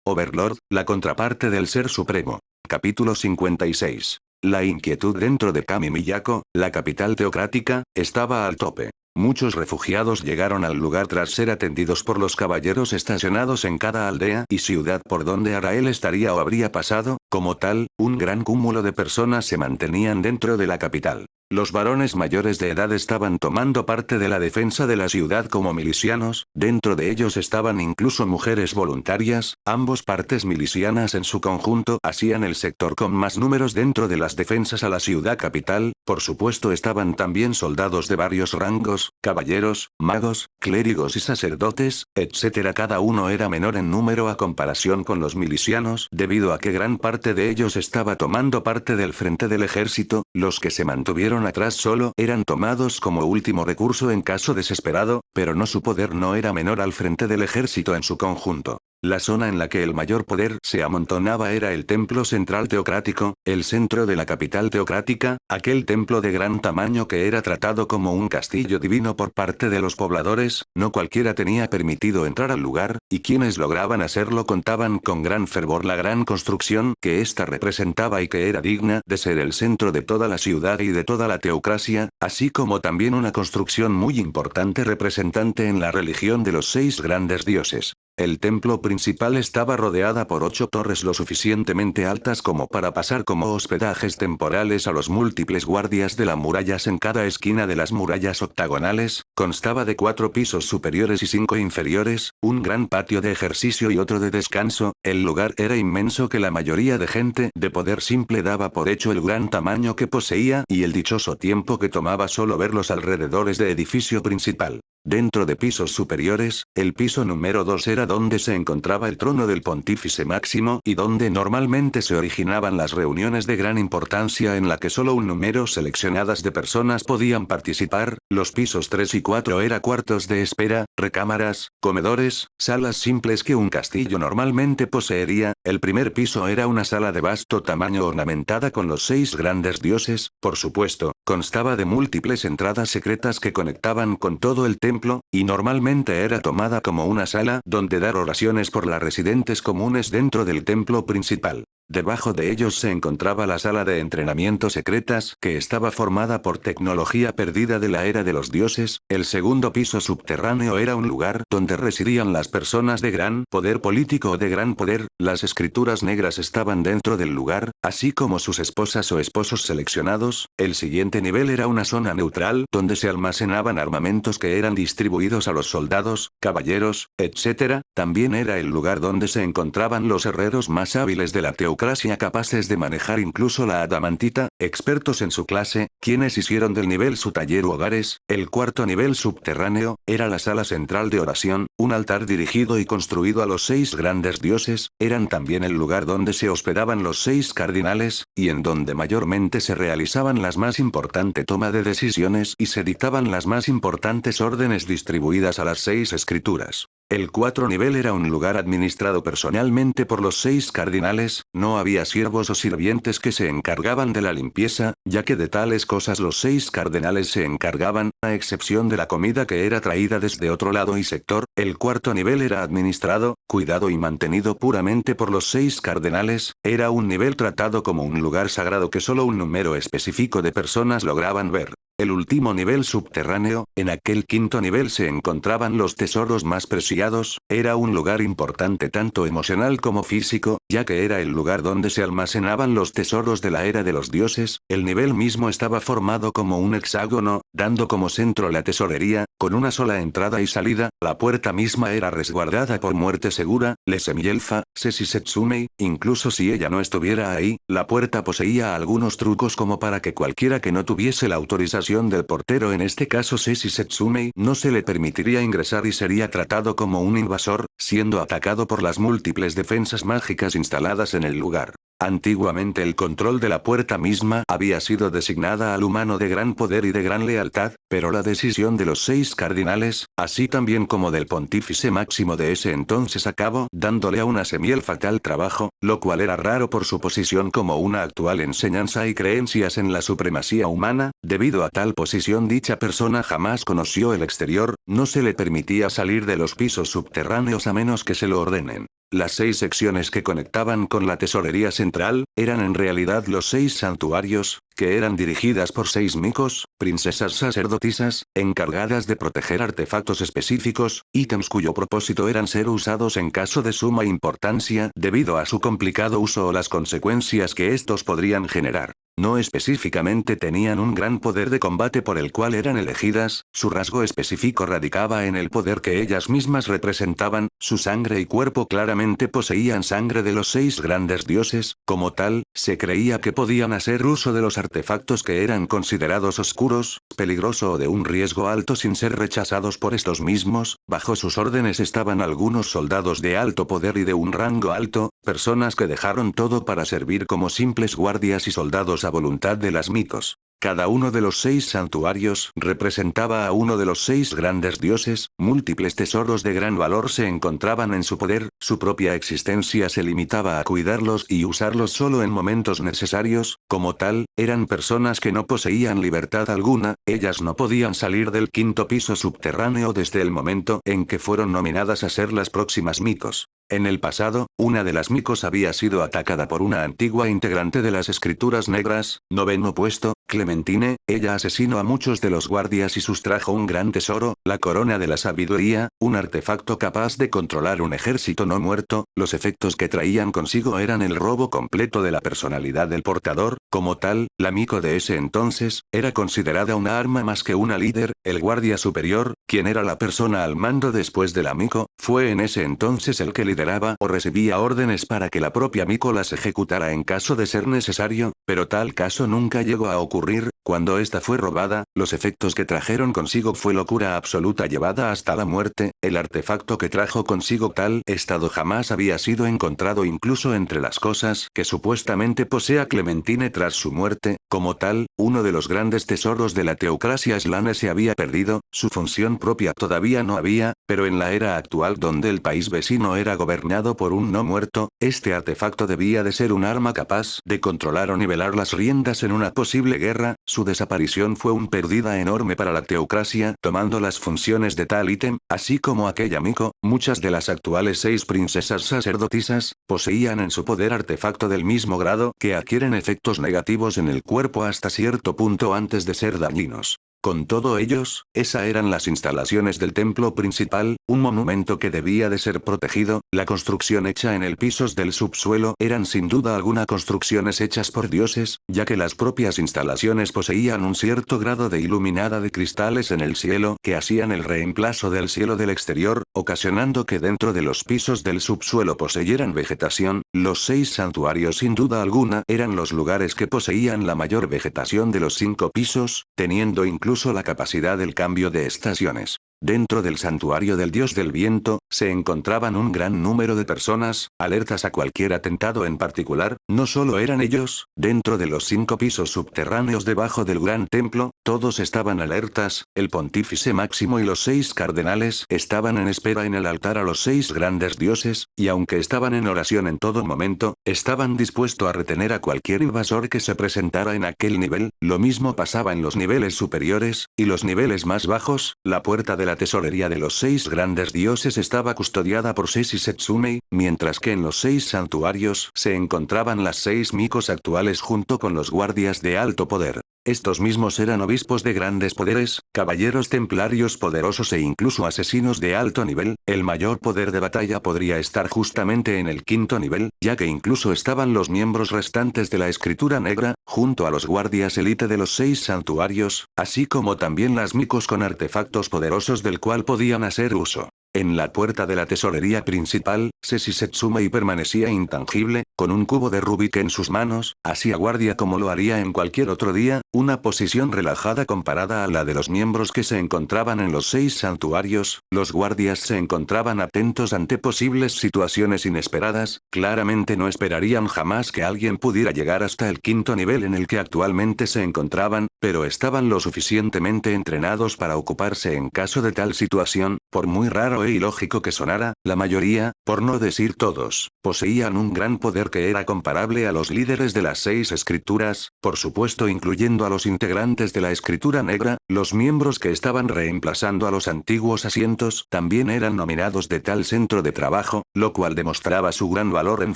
Overlord, la contraparte del Ser Supremo. Capítulo 56. La inquietud dentro de Kami Miyako, la capital teocrática, estaba al tope. Muchos refugiados llegaron al lugar tras ser atendidos por los caballeros estacionados en cada aldea y ciudad por donde Arael estaría o habría pasado. Como tal, un gran cúmulo de personas se mantenían dentro de la capital. Los varones mayores de edad estaban tomando parte de la defensa de la ciudad como milicianos, dentro de ellos estaban incluso mujeres voluntarias. Ambos partes milicianas en su conjunto hacían el sector con más números dentro de las defensas a la ciudad capital. Por supuesto estaban también soldados de varios rangos, caballeros, magos, clérigos y sacerdotes, etc. Cada uno era menor en número a comparación con los milicianos, debido a que gran parte de ellos estaba tomando parte del frente del ejército. Los que se mantuvieron atrás solo eran tomados como último recurso en caso desesperado, pero no, su poder no era menor al frente del ejército en su conjunto. La zona en la que el mayor poder se amontonaba era el templo central teocrático, el centro de la capital teocrática, aquel templo de gran tamaño que era tratado como un castillo divino por parte de los pobladores. No cualquiera tenía permitido entrar al lugar, y quienes lograban hacerlo contaban con gran fervor la gran construcción que ésta representaba y que era digna de ser el centro de toda la ciudad y de toda la teocracia, así como también una construcción muy importante representante en la religión de los 6 grandes dioses. El templo principal estaba rodeada por 8 torres lo suficientemente altas como para pasar como hospedajes temporales a los múltiples guardias de las murallas en cada esquina de las murallas octagonales. Constaba de 4 pisos superiores y 5 inferiores, un gran patio de ejercicio y otro de descanso. El lugar era inmenso que la mayoría de gente de poder simple daba por hecho el gran tamaño que poseía y el dichoso tiempo que tomaba solo ver los alrededores de edificio principal. Dentro de pisos superiores, el piso número 2 era donde se encontraba el trono del pontífice máximo y donde normalmente se originaban las reuniones de gran importancia en la que solo un número seleccionadas de personas podían participar. Los pisos 3 y 4 eran cuartos de espera, recámaras, comedores, salas simples que un castillo normalmente poseería. El primer piso era una sala de vasto tamaño ornamentada con los 6 grandes dioses, por supuesto, constaba de múltiples entradas secretas que conectaban con todo el templo, y normalmente era tomada como una sala donde dar oraciones por las residentes comunes dentro del templo principal. Debajo de ellos se encontraba la sala de entrenamiento secretas, que estaba formada por tecnología perdida de la era de los dioses. El segundo piso subterráneo era un lugar donde residían las personas de gran poder político o de gran poder. Las escrituras negras estaban dentro del lugar, así como sus esposas o esposos seleccionados. El siguiente nivel era una zona neutral donde se almacenaban armamentos que eran distribuidos a los soldados, caballeros, etc. También era el lugar donde se encontraban los herreros más hábiles de la teocracia, capaces de manejar incluso la adamantita, expertos en su clase, quienes hicieron del nivel su taller u hogares. El cuarto nivel subterráneo era la sala central de oración, un altar dirigido y construido a los 6 grandes dioses. Eran también el lugar donde se hospedaban los 6 cardinales, y en donde mayormente se realizaban las más importantes toma de decisiones y se dictaban las más importantes órdenes distribuidas a las 6 escrituras. El 4 nivel era un lugar administrado personalmente por los 6 cardinales. No había siervos o sirvientes que se encargaban de la limpieza, ya que de tales cosas los 6 cardenales se encargaban, a excepción de la comida que era traída desde otro lado y sector. El 4 nivel era administrado, cuidado y mantenido puramente por los 6 cardenales. Era un nivel tratado como un lugar sagrado que solo un número específico de personas lograban ver. El último nivel subterráneo, en aquel 5.º nivel se encontraban los tesoros más preciados. Era un lugar importante tanto emocional como físico, ya que era el lugar donde se almacenaban los tesoros de la era de los dioses. El nivel mismo estaba formado como un hexágono, dando como centro la tesorería, con una sola entrada y salida. La puerta misma era resguardada por muerte segura, Lesemielfa, Sesi Setsumei. Incluso si ella no estuviera ahí, la puerta poseía algunos trucos como para que cualquiera que no tuviese la autorización del portero, en este caso Sesi Setsumei, no se le permitiría ingresar y sería tratado como un invasor, siendo atacado por las múltiples defensas mágicas instaladas en el lugar. Antiguamente el control de la puerta misma había sido designada al humano de gran poder y de gran lealtad, pero la decisión de los 6 cardinales, así también como del pontífice máximo de ese entonces acabó dándole a una semiel fatal trabajo, lo cual era raro por su posición como una actual enseñanza y creencias en la supremacía humana. Debido a tal posición dicha persona jamás conoció el exterior, no se le permitía salir de los pisos subterráneos a menos que se lo ordenen. Las 6 secciones que conectaban con la tesorería central, eran en realidad los 6 santuarios, que eran dirigidas por 6 micos, princesas sacerdotisas, encargadas de proteger artefactos específicos, ítems cuyo propósito eran ser usados en caso de suma importancia debido a su complicado uso o las consecuencias que estos podrían generar. No específicamente tenían un gran poder de combate por el cual eran elegidas, su rasgo específico radicaba en el poder que ellas mismas representaban, su sangre y cuerpo claramente poseían sangre de los 6 grandes dioses, como tal, se creía que podían hacer uso de los artefactos que eran considerados oscuros, peligroso o de un riesgo alto sin ser rechazados por estos mismos. Bajo sus órdenes estaban algunos soldados de alto poder y de un rango alto, personas que dejaron todo para servir como simples guardias y soldados a voluntad de las micos. Cada uno de los 6 santuarios representaba a uno de los 6 grandes dioses, múltiples tesoros de gran valor se encontraban en su poder, su propia existencia se limitaba a cuidarlos y usarlos solo en momentos necesarios, como tal, eran personas que no poseían libertad alguna, ellas no podían salir del 5º piso subterráneo desde el momento en que fueron nominadas a ser las próximas micos. En el pasado, una de las micos había sido atacada por una antigua integrante de las escrituras negras, noveno puesto, Clementine, ella asesinó a muchos de los guardias y sustrajo un gran tesoro, la corona de la sabiduría, un artefacto capaz de controlar un ejército no muerto, los efectos que traían consigo eran el robo completo de la personalidad del portador, como tal, la mico de ese entonces, era considerada una arma más que una líder, el guardia superior, quien era la persona al mando después de la mico, fue en ese entonces el que lideraba o recibía órdenes para que la propia mico las ejecutara en caso de ser necesario, pero tal caso nunca llegó a ocurrir. Cuando esta fue robada, los efectos que trajeron consigo fue locura absoluta llevada hasta la muerte, el artefacto que trajo consigo tal estado jamás había sido encontrado incluso entre las cosas que supuestamente posea Clementine tras su muerte, como tal, uno de los grandes tesoros de la teocracia Slane se había perdido, su función propia todavía no había, pero en la era actual donde el país vecino era gobernado por un no muerto, este artefacto debía de ser un arma capaz de controlar o nivelar las riendas en una posible guerra, su desaparición fue una pérdida enorme para la teocracia, tomando las funciones de tal ítem, así como aquella mico, muchas de las actuales 6 princesas sacerdotisas, poseían en su poder artefacto del mismo grado que adquieren efectos negativos en el cuerpo hasta cierto punto antes de ser dañinos. Con todo ellos, esas eran las instalaciones del templo principal, un monumento que debía de ser protegido, la construcción hecha en el pisos del subsuelo eran sin duda alguna construcciones hechas por dioses, ya que las propias instalaciones poseían un cierto grado de iluminada de cristales en el cielo que hacían el reemplazo del cielo del exterior, ocasionando que dentro de los pisos del subsuelo poseyeran vegetación. Los 6 santuarios sin duda alguna eran los lugares que poseían la mayor vegetación de los 5 pisos, teniendo incluso la capacidad del cambio de estaciones. Dentro del santuario del dios del viento, se encontraban un gran número de personas, alertas a cualquier atentado en particular, no solo eran ellos, dentro de los 5 pisos subterráneos debajo del gran templo, todos estaban alertas, el pontífice máximo y los 6 cardenales estaban en espera en el altar a los 6 grandes dioses, y aunque estaban en oración en todo momento, estaban dispuestos a retener a cualquier invasor que se presentara en aquel nivel, lo mismo pasaba en los niveles superiores, y los niveles más bajos, la puerta de la tesorería de los 6 grandes dioses estaba custodiada por Sesi Setsumei, mientras que en los 6 santuarios se encontraban las 6 micos actuales junto con los guardias de alto poder. Estos mismos eran obispos de grandes poderes, caballeros templarios poderosos e incluso asesinos de alto nivel. El mayor poder de batalla podría estar justamente en el 5º nivel, ya que incluso estaban los miembros restantes de la escritura negra, junto a los guardias élite de los 6 santuarios, así como también las micos con artefactos poderosos del cual podían hacer uso. En la puerta de la tesorería principal, Sesi Setsumei permanecía intangible, con un cubo de Rubik en sus manos, hacía guardia como lo haría en cualquier otro día, una posición relajada comparada a la de los miembros que se encontraban en los 6 santuarios. Los guardias se encontraban atentos ante posibles situaciones inesperadas, claramente no esperarían jamás que alguien pudiera llegar hasta el 5º nivel en el que actualmente se encontraban, pero estaban lo suficientemente entrenados para ocuparse en caso de tal situación, por muy raro raro e ilógico que sonara, la mayoría, por no decir todos, poseían un gran poder que era comparable a los líderes de las 6 escrituras, por supuesto incluyendo a los integrantes de la escritura negra, los miembros que estaban reemplazando a los antiguos asientos también eran nominados de tal centro de trabajo, lo cual demostraba su gran valor en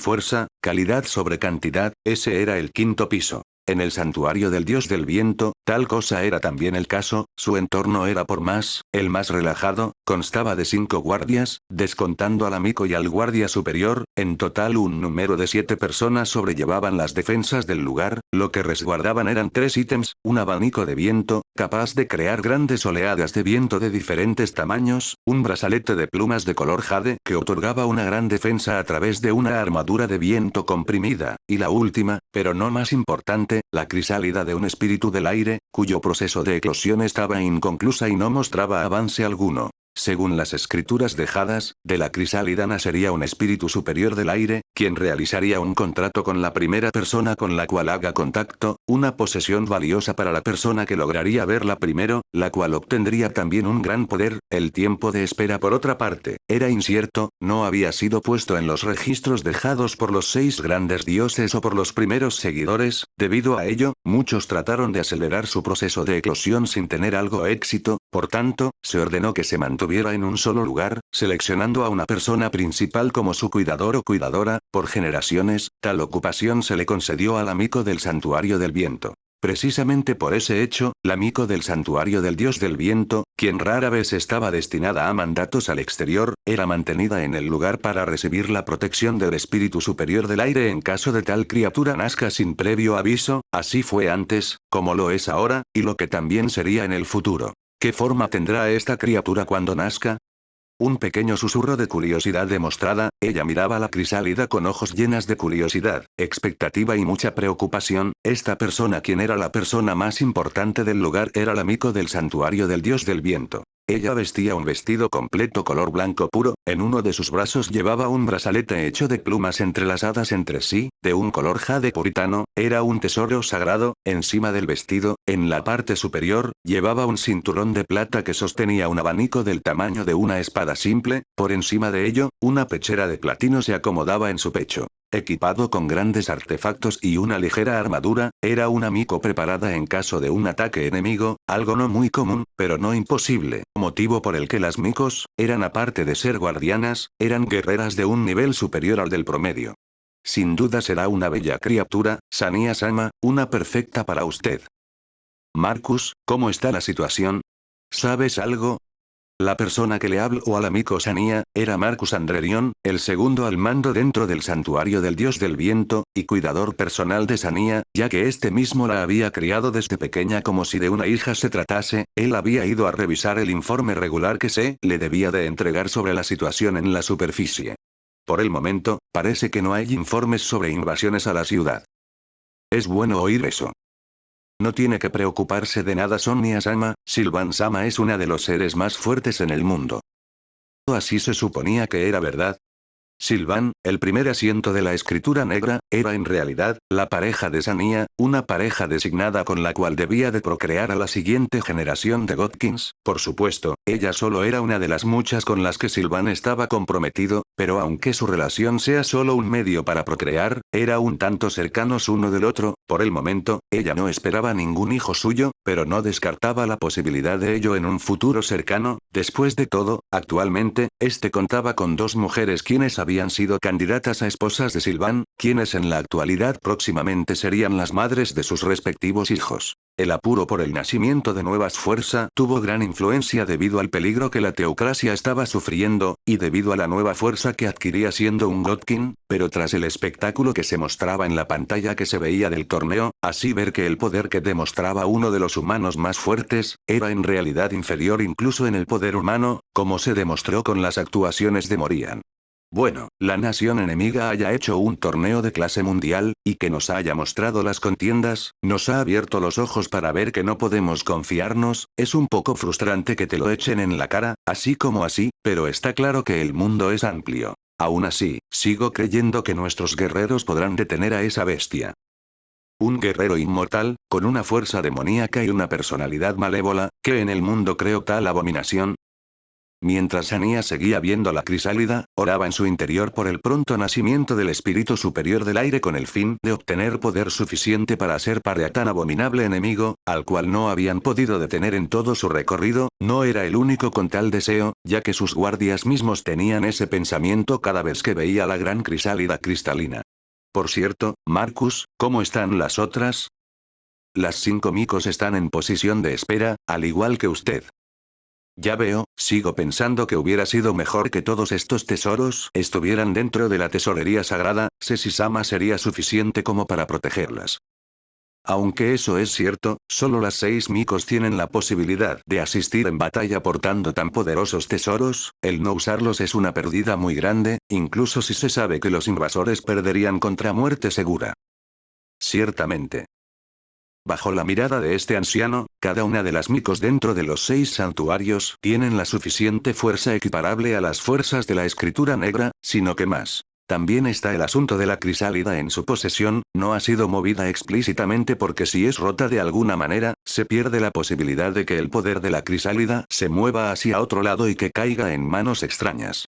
fuerza, calidad sobre cantidad. Ese era el quinto piso. En el santuario del dios del viento, tal cosa era también el caso, su entorno era el más relajado, constaba de 5 guardias, descontando al amigo y al guardia superior, en total un número de 7 personas sobrellevaban las defensas del lugar, lo que resguardaban eran 3 ítems, un abanico de viento, capaz de crear grandes oleadas de viento de diferentes tamaños, un brazalete de plumas de color jade que otorgaba una gran defensa a través de una armadura de viento comprimida, y la última, pero no más importante, la crisálida de un espíritu del aire, cuyo proceso de eclosión estaba inconclusa y no mostraba avance alguno. Según las escrituras dejadas, de la crisálida nacería un espíritu superior del aire, quien realizaría un contrato con la primera persona con la cual haga contacto, una posesión valiosa para la persona que lograría verla primero, la cual obtendría también un gran poder. El tiempo de espera por otra parte, era incierto, no había sido puesto en los registros dejados por los 6 grandes dioses o por los primeros seguidores, debido a ello, muchos trataron de acelerar su proceso de eclosión sin tener algo éxito, por tanto, se ordenó que se mantuviera en un solo lugar, seleccionando a una persona principal como su cuidador o cuidadora. Por generaciones, tal ocupación se le concedió al amigo del santuario del viento. Precisamente por ese hecho, la amigo del santuario del dios del viento, quien rara vez estaba destinada a mandatos al exterior, era mantenida en el lugar para recibir la protección del espíritu superior del aire en caso de tal criatura nazca sin previo aviso. Así fue antes, como lo es ahora, y lo que también sería en el futuro. ¿Qué forma tendrá esta criatura cuando nazca? Un pequeño susurro de curiosidad demostrada, ella miraba la crisálida con ojos llenas de curiosidad, expectativa y mucha preocupación. Esta persona, quien era la persona más importante del lugar, era el amigo del santuario del dios del viento. Ella vestía un vestido completo color blanco puro, en uno de sus brazos llevaba un brazalete hecho de plumas entrelazadas entre sí, de un color jade puritano, era un tesoro sagrado. Encima del vestido, en la parte superior, llevaba un cinturón de plata que sostenía un abanico del tamaño de una espada simple, por encima de ello, una pechera de platino se acomodaba en su pecho. Equipado con grandes artefactos y una ligera armadura, era una amigo preparada en caso de un ataque enemigo, algo no muy común, pero no imposible, motivo por el que las micos, aparte de ser guardianas, eran guerreras de un nivel superior al del promedio. Sin duda será una bella criatura, Sania-sama, una perfecta para usted. Marcus, ¿cómo está la situación? ¿Sabes algo? La persona que le habló al amigo Sania, era Marcus Andrerion, el segundo al mando dentro del santuario del dios del viento, y cuidador personal de Sania, ya que este mismo la había criado desde pequeña como si de una hija se tratase. Él había ido a revisar el informe regular que se le debía de entregar sobre la situación en la superficie. Por el momento, parece que no hay informes sobre invasiones a la ciudad. Es bueno oír eso. No tiene que preocuparse de nada Sonia-sama, Sylvan-sama es una de los seres más fuertes en el mundo. Así se suponía que era verdad. Sylvan, el primer asiento de la escritura negra, era en realidad, la pareja de Sania, una pareja designada con la cual debía de procrear a la siguiente generación de Godkins. Por supuesto, ella solo era una de las muchas con las que Sylvan estaba comprometido, pero aunque su relación sea solo un medio para procrear, era un tanto cercanos uno del otro. Por el momento, ella no esperaba ningún hijo suyo, pero no descartaba la posibilidad de ello en un futuro cercano. Después de todo, actualmente, este contaba con 2 mujeres quienes habían sido candidatas a esposas de Sylvan, quienes en la actualidad próximamente serían las madres de sus respectivos hijos. El apuro por el nacimiento de nuevas fuerzas tuvo gran influencia debido al peligro que la teocracia estaba sufriendo, y debido a la nueva fuerza que adquiría siendo un Godkin, pero tras el espectáculo que se mostraba en la pantalla que se veía del torneo, así ver que el poder que demostraba uno de los humanos más fuertes, era en realidad inferior incluso en el poder humano, como se demostró con las actuaciones de Morian. Bueno, la nación enemiga haya hecho un torneo de clase mundial, y que nos haya mostrado las contiendas, nos ha abierto los ojos para ver que no podemos confiarnos. Es un poco frustrante que te lo echen en la cara, así como así, pero está claro que el mundo es amplio. Aún así, sigo creyendo que nuestros guerreros podrán detener a esa bestia. Un guerrero inmortal, con una fuerza demoníaca y una personalidad malévola, ¿qué en el mundo creó tal abominación? Mientras Anya seguía viendo la crisálida, oraba en su interior por el pronto nacimiento del espíritu superior del aire con el fin de obtener poder suficiente para hacer par a tan abominable enemigo, al cual no habían podido detener en todo su recorrido. No era el único con tal deseo, ya que sus guardias mismos tenían ese pensamiento cada vez que veía la gran crisálida cristalina. Por cierto, Marcus, ¿cómo están las otras? Las 5 micos están en posición de espera, al igual que usted. Ya veo, sigo pensando que hubiera sido mejor que todos estos tesoros estuvieran dentro de la tesorería sagrada. Sesi-sama sería suficiente como para protegerlas. Aunque eso es cierto, solo las 6 micos tienen la posibilidad de asistir en batalla portando tan poderosos tesoros. El no usarlos es una pérdida muy grande, incluso si se sabe que los invasores perderían contra muerte segura. Ciertamente. Bajo la mirada de este anciano, cada una de las micos dentro de los 6 santuarios tienen la suficiente fuerza equiparable a las fuerzas de la escritura negra, sino que más. También está el asunto de la crisálida en su posesión, no ha sido movida explícitamente porque si es rota de alguna manera, se pierde la posibilidad de que el poder de la crisálida se mueva hacia otro lado y que caiga en manos extrañas.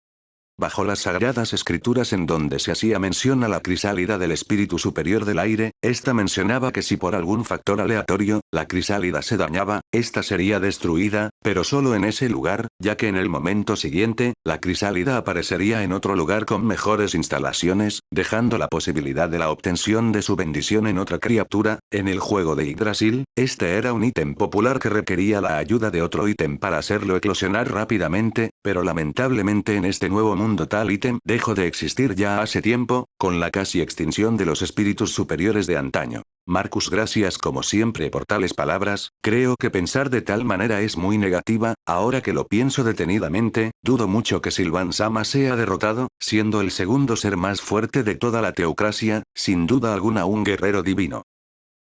Bajo las sagradas escrituras en donde se hacía mención a la crisálida del espíritu superior del aire, esta mencionaba que si por algún factor aleatorio, la crisálida se dañaba, esta sería destruida, pero solo en ese lugar, ya que en el momento siguiente, la crisálida aparecería en otro lugar con mejores instalaciones, dejando la posibilidad de la obtención de su bendición en otra criatura. En el juego de Yggdrasil, este era un ítem popular que requería la ayuda de otro ítem para hacerlo eclosionar rápidamente, pero lamentablemente en este nuevo mundo tal ítem dejó de existir ya hace tiempo, con la casi extinción de los espíritus superiores de antaño. Marcus, gracias como siempre por tales palabras. Creo que pensar de tal manera es muy negativa. Ahora que lo pienso detenidamente, dudo mucho que Sylvan-sama sea derrotado, siendo el segundo ser más fuerte de toda la teocracia, sin duda alguna un guerrero divino.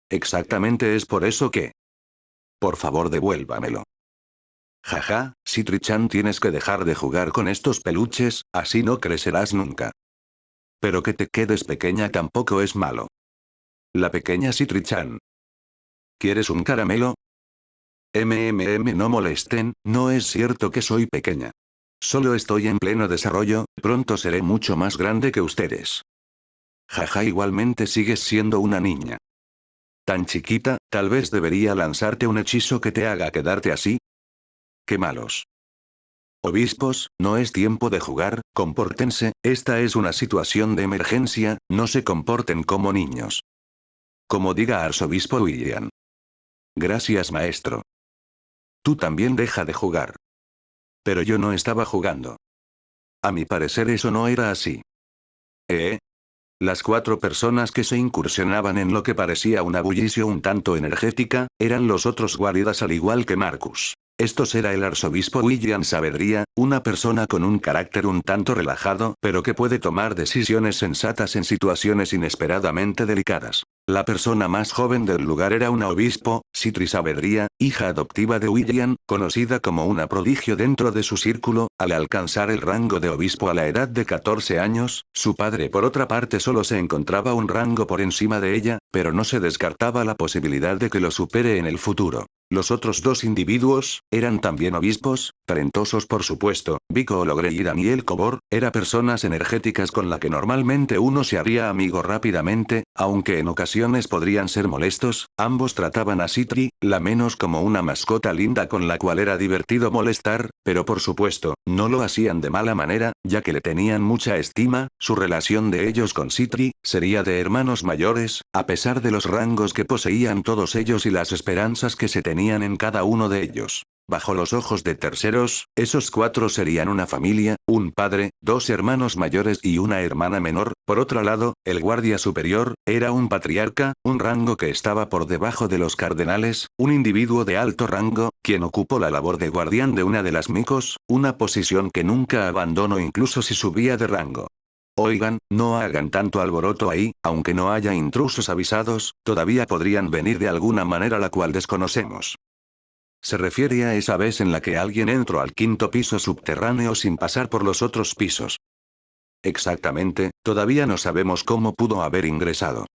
Exactamente, es por eso que... Por favor, devuélvamelo. Jaja, Citri-chan, tienes que dejar de jugar con estos peluches, así no crecerás nunca. Pero que te quedes pequeña tampoco es malo. La pequeña Citri-chan. ¿Quieres un caramelo? No molesten, no es cierto que soy pequeña. Solo estoy en pleno desarrollo, pronto seré mucho más grande que ustedes. Jaja, igualmente sigues siendo una niña. Tan chiquita, tal vez debería lanzarte un hechizo que te haga quedarte así. ¡Qué malos! Obispos, no es tiempo de jugar, compórtense, esta es una situación de emergencia, no se comporten como niños. Como diga Arzobispo William. Gracias, maestro. Tú también deja de jugar. Pero yo no estaba jugando. A mi parecer eso no era así. Las 4 personas que se incursionaban en lo que parecía una bullicio un tanto energética, eran los otros guaridas al igual que Marcus. Estos era el arzobispo William Saavedra, una persona con un carácter un tanto relajado, pero que puede tomar decisiones sensatas en situaciones inesperadamente delicadas. La persona más joven del lugar era una obispo, Citri Saavedra, hija adoptiva de William, conocida como una prodigio dentro de su círculo. Al alcanzar el rango de obispo a la edad de 14 años, su padre por otra parte solo se encontraba un rango por encima de ella, pero no se descartaba la posibilidad de que lo supere en el futuro. Los otros 2 individuos, eran también obispos, talentosos por supuesto. Vico Ologre y Daniel Cobor, eran personas energéticas con la que normalmente uno se haría amigo rápidamente, aunque en ocasiones podrían ser molestos. Ambos trataban a Citri, la menos como una mascota linda con la cual era divertido molestar, pero por supuesto, no lo hacían de mala manera, ya que le tenían mucha estima. Su relación de ellos con Citri, sería de hermanos mayores, a pesar de los rangos que poseían todos ellos y las esperanzas que se tenían en cada uno de ellos. Bajo los ojos de terceros, esos 4 serían una familia, un padre, 2 hermanos mayores y una hermana menor. Por otro lado, el guardia superior, era un patriarca, un rango que estaba por debajo de los cardenales, un individuo de alto rango, quien ocupó la labor de guardián de una de las micos, una posición que nunca abandonó incluso si subía de rango. Oigan, no hagan tanto alboroto ahí, aunque no haya intrusos avisados, todavía podrían venir de alguna manera la cual desconocemos. Se refiere a esa vez en la que alguien entró al 5.º piso subterráneo sin pasar por los otros pisos. Exactamente, todavía no sabemos cómo pudo haber ingresado.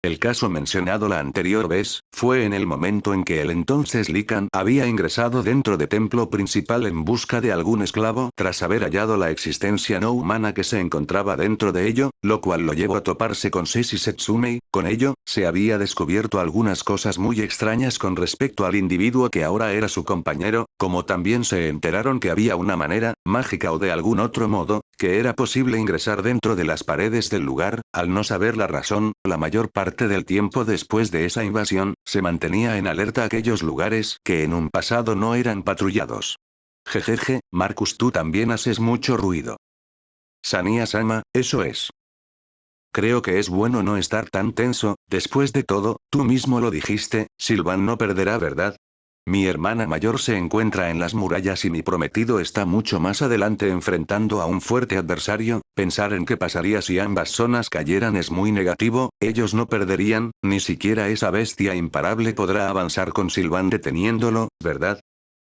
El caso mencionado la anterior vez, fue en el momento en que el entonces Lican había ingresado dentro de templo principal en busca de algún esclavo tras haber hallado la existencia no humana que se encontraba dentro de ello, lo cual lo llevó a toparse con Seshi Setsumei. Con ello, se había descubierto algunas cosas muy extrañas con respecto al individuo que ahora era su compañero, como también se enteraron que había una manera, mágica o de algún otro modo, que era posible ingresar dentro de las paredes del lugar. Al no saber la razón, la mayor parte del tiempo después de esa invasión, se mantenía en alerta aquellos lugares que en un pasado no eran patrullados. Jejeje, Marcus, tú también haces mucho ruido. Sania-sama, eso es. Creo que es bueno no estar tan tenso, después de todo, tú mismo lo dijiste, Sylvan no perderá, ¿verdad? Mi hermana mayor se encuentra en las murallas y mi prometido está mucho más adelante enfrentando a un fuerte adversario. Pensar en qué pasaría si ambas zonas cayeran es muy negativo, ellos no perderían, ni siquiera esa bestia imparable podrá avanzar con Sylvan deteniéndolo, ¿verdad?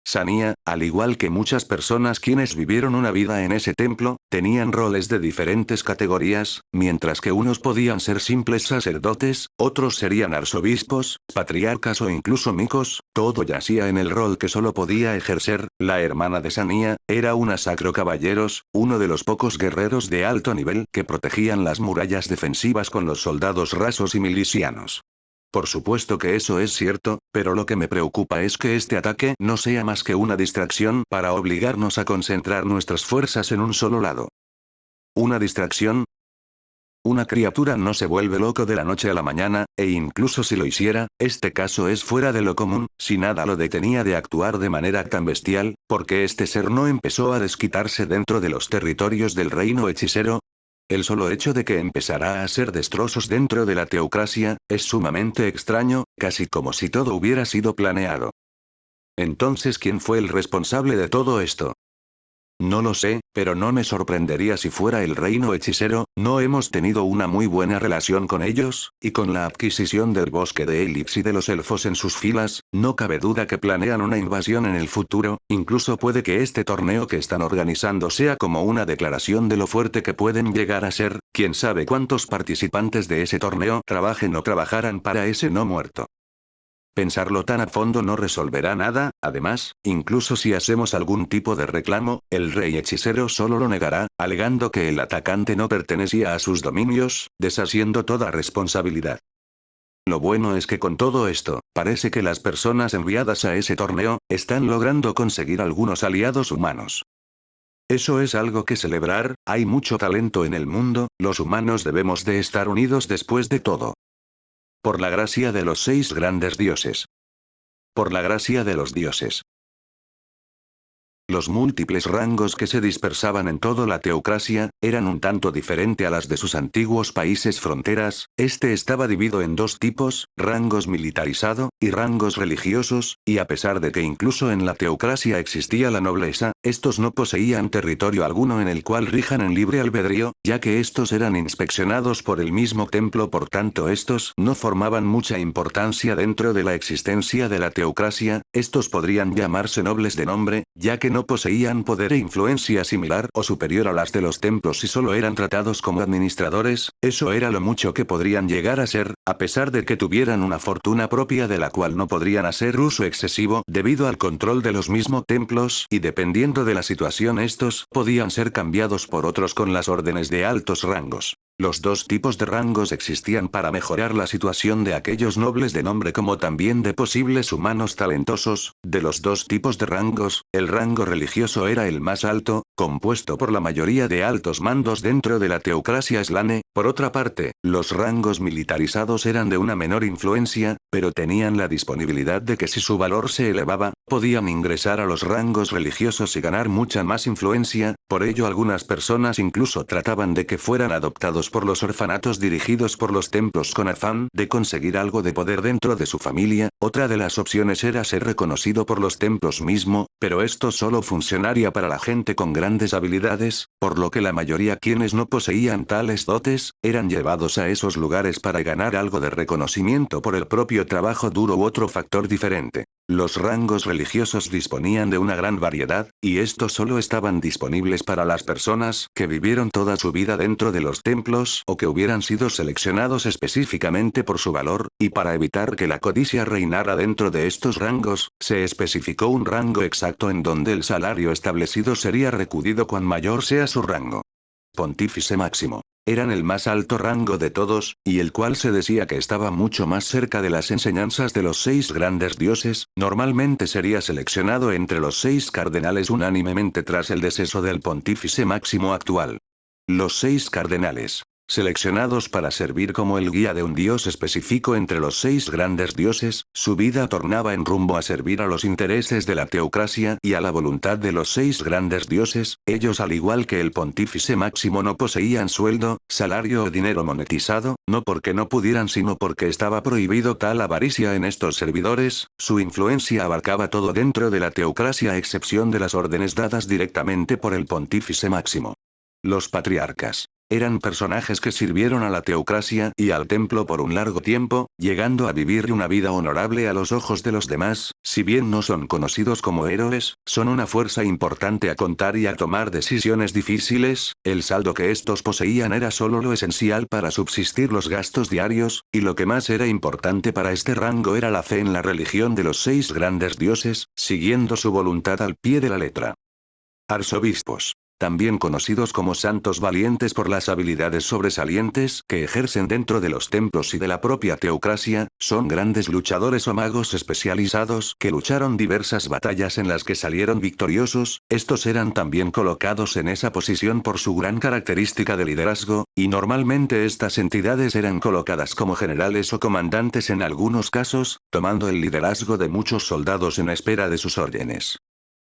Sania, al igual que muchas personas quienes vivieron una vida en ese templo, tenían roles de diferentes categorías, mientras que unos podían ser simples sacerdotes, otros serían arzobispos, patriarcas o incluso micos, todo yacía en el rol que solo podía ejercer. La hermana de Sania, era una sacro caballeros, uno de los pocos guerreros de alto nivel que protegían las murallas defensivas con los soldados rasos y milicianos. Por supuesto que eso es cierto, pero lo que me preocupa es que este ataque no sea más que una distracción para obligarnos a concentrar nuestras fuerzas en un solo lado. ¿Una distracción? Una criatura no se vuelve loco de la noche a la mañana, e incluso si lo hiciera, este caso es fuera de lo común, si nada lo detenía de actuar de manera tan bestial, porque este ser no empezó a desquitarse dentro de los territorios del reino hechicero. El solo hecho de que empezara a hacer destrozos dentro de la teocracia, es sumamente extraño, casi como si todo hubiera sido planeado. Entonces, ¿quién fue el responsable de todo esto? No lo sé, pero no me sorprendería si fuera el reino hechicero. No hemos tenido una muy buena relación con ellos, y con la adquisición del bosque de Elix y de los elfos en sus filas, no cabe duda que planean una invasión en el futuro. Incluso puede que este torneo que están organizando sea como una declaración de lo fuerte que pueden llegar a ser. Quién sabe cuántos participantes de ese torneo trabajen o trabajarán para ese no muerto. Pensarlo tan a fondo no resolverá nada. Además, incluso si hacemos algún tipo de reclamo, el rey hechicero solo lo negará, alegando que el atacante no pertenecía a sus dominios, deshaciendo toda responsabilidad. Lo bueno es que con todo esto, parece que las personas enviadas a ese torneo, están logrando conseguir algunos aliados humanos. Eso es algo que celebrar. Hay mucho talento en el mundo, los humanos debemos de estar unidos después de todo. Por la gracia de los 6 grandes dioses. Por la gracia de los dioses. Los múltiples rangos que se dispersaban en toda la teocracia, eran un tanto diferente a las de sus antiguos países fronteras. Este estaba dividido en dos tipos, rangos militarizado, y rangos religiosos, y a pesar de que incluso en la teocracia existía la nobleza, estos no poseían territorio alguno en el cual rijan en libre albedrío, ya que estos eran inspeccionados por el mismo templo. Por tanto, estos no formaban mucha importancia dentro de la existencia de la teocracia. Estos podrían llamarse nobles de nombre, ya que no poseían poder e influencia similar o superior a las de los templos y solo eran tratados como administradores. Eso era lo mucho que podrían llegar a ser, a pesar de que tuvieran una fortuna propia de la cual no podrían hacer uso excesivo debido al control de los mismos templos, y dependiendo de la situación estos podían ser cambiados por otros con las órdenes de altos rangos. Los dos tipos de rangos existían para mejorar la situación de aquellos nobles de nombre como también de posibles humanos talentosos. De los dos tipos de rangos, el rango religioso era el más alto, compuesto por la mayoría de altos mandos dentro de la teocracia Slane. Por otra parte, los rangos militarizados eran de una menor influencia, pero tenían la disponibilidad de que si su valor se elevaba, podían ingresar a los rangos religiosos y ganar mucha más influencia. Por ello algunas personas incluso trataban de que fueran adoptados por los orfanatos dirigidos por los templos con afán de conseguir algo de poder dentro de su familia. Otra de las opciones era ser reconocido por los templos mismo, pero esto solo funcionaría para la gente con gran grandes habilidades, por lo que la mayoría quienes no poseían tales dotes, eran llevados a esos lugares para ganar algo de reconocimiento por el propio trabajo duro u otro factor diferente. Los rangos religiosos disponían de una gran variedad, y estos solo estaban disponibles para las personas que vivieron toda su vida dentro de los templos o que hubieran sido seleccionados específicamente por su valor, y para evitar que la codicia reinara dentro de estos rangos, se especificó un rango exacto en donde el salario establecido sería recudido cuan mayor sea su rango. Pontífice máximo. Eran el más alto rango de todos, y el cual se decía que estaba mucho más cerca de las enseñanzas de los 6 grandes dioses, normalmente sería seleccionado entre los 6 cardenales unánimemente tras el deceso del pontífice máximo actual. Los 6 cardenales. Seleccionados para servir como el guía de un dios específico entre los 6 grandes dioses, su vida tornaba en rumbo a servir a los intereses de la teocracia y a la voluntad de los 6 grandes dioses. Ellos, al igual que el pontífice máximo, no poseían sueldo, salario o dinero monetizado, no porque no pudieran sino porque estaba prohibido tal avaricia en estos servidores. Su influencia abarcaba todo dentro de la teocracia a excepción de las órdenes dadas directamente por el pontífice máximo. Los patriarcas. Eran personajes que sirvieron a la teocracia y al templo por un largo tiempo, llegando a vivir una vida honorable a los ojos de los demás. Si bien no son conocidos como héroes, son una fuerza importante a contar y a tomar decisiones difíciles. El saldo que estos poseían era solo lo esencial para subsistir los gastos diarios, y lo que más era importante para este rango era la fe en la religión de los 6 grandes dioses, siguiendo su voluntad al pie de la letra. Arzobispos. También conocidos como santos valientes por las habilidades sobresalientes que ejercen dentro de los templos y de la propia teocracia, son grandes luchadores o magos especializados que lucharon diversas batallas en las que salieron victoriosos. Estos eran también colocados en esa posición por su gran característica de liderazgo, y normalmente estas entidades eran colocadas como generales o comandantes en algunos casos, tomando el liderazgo de muchos soldados en espera de sus órdenes.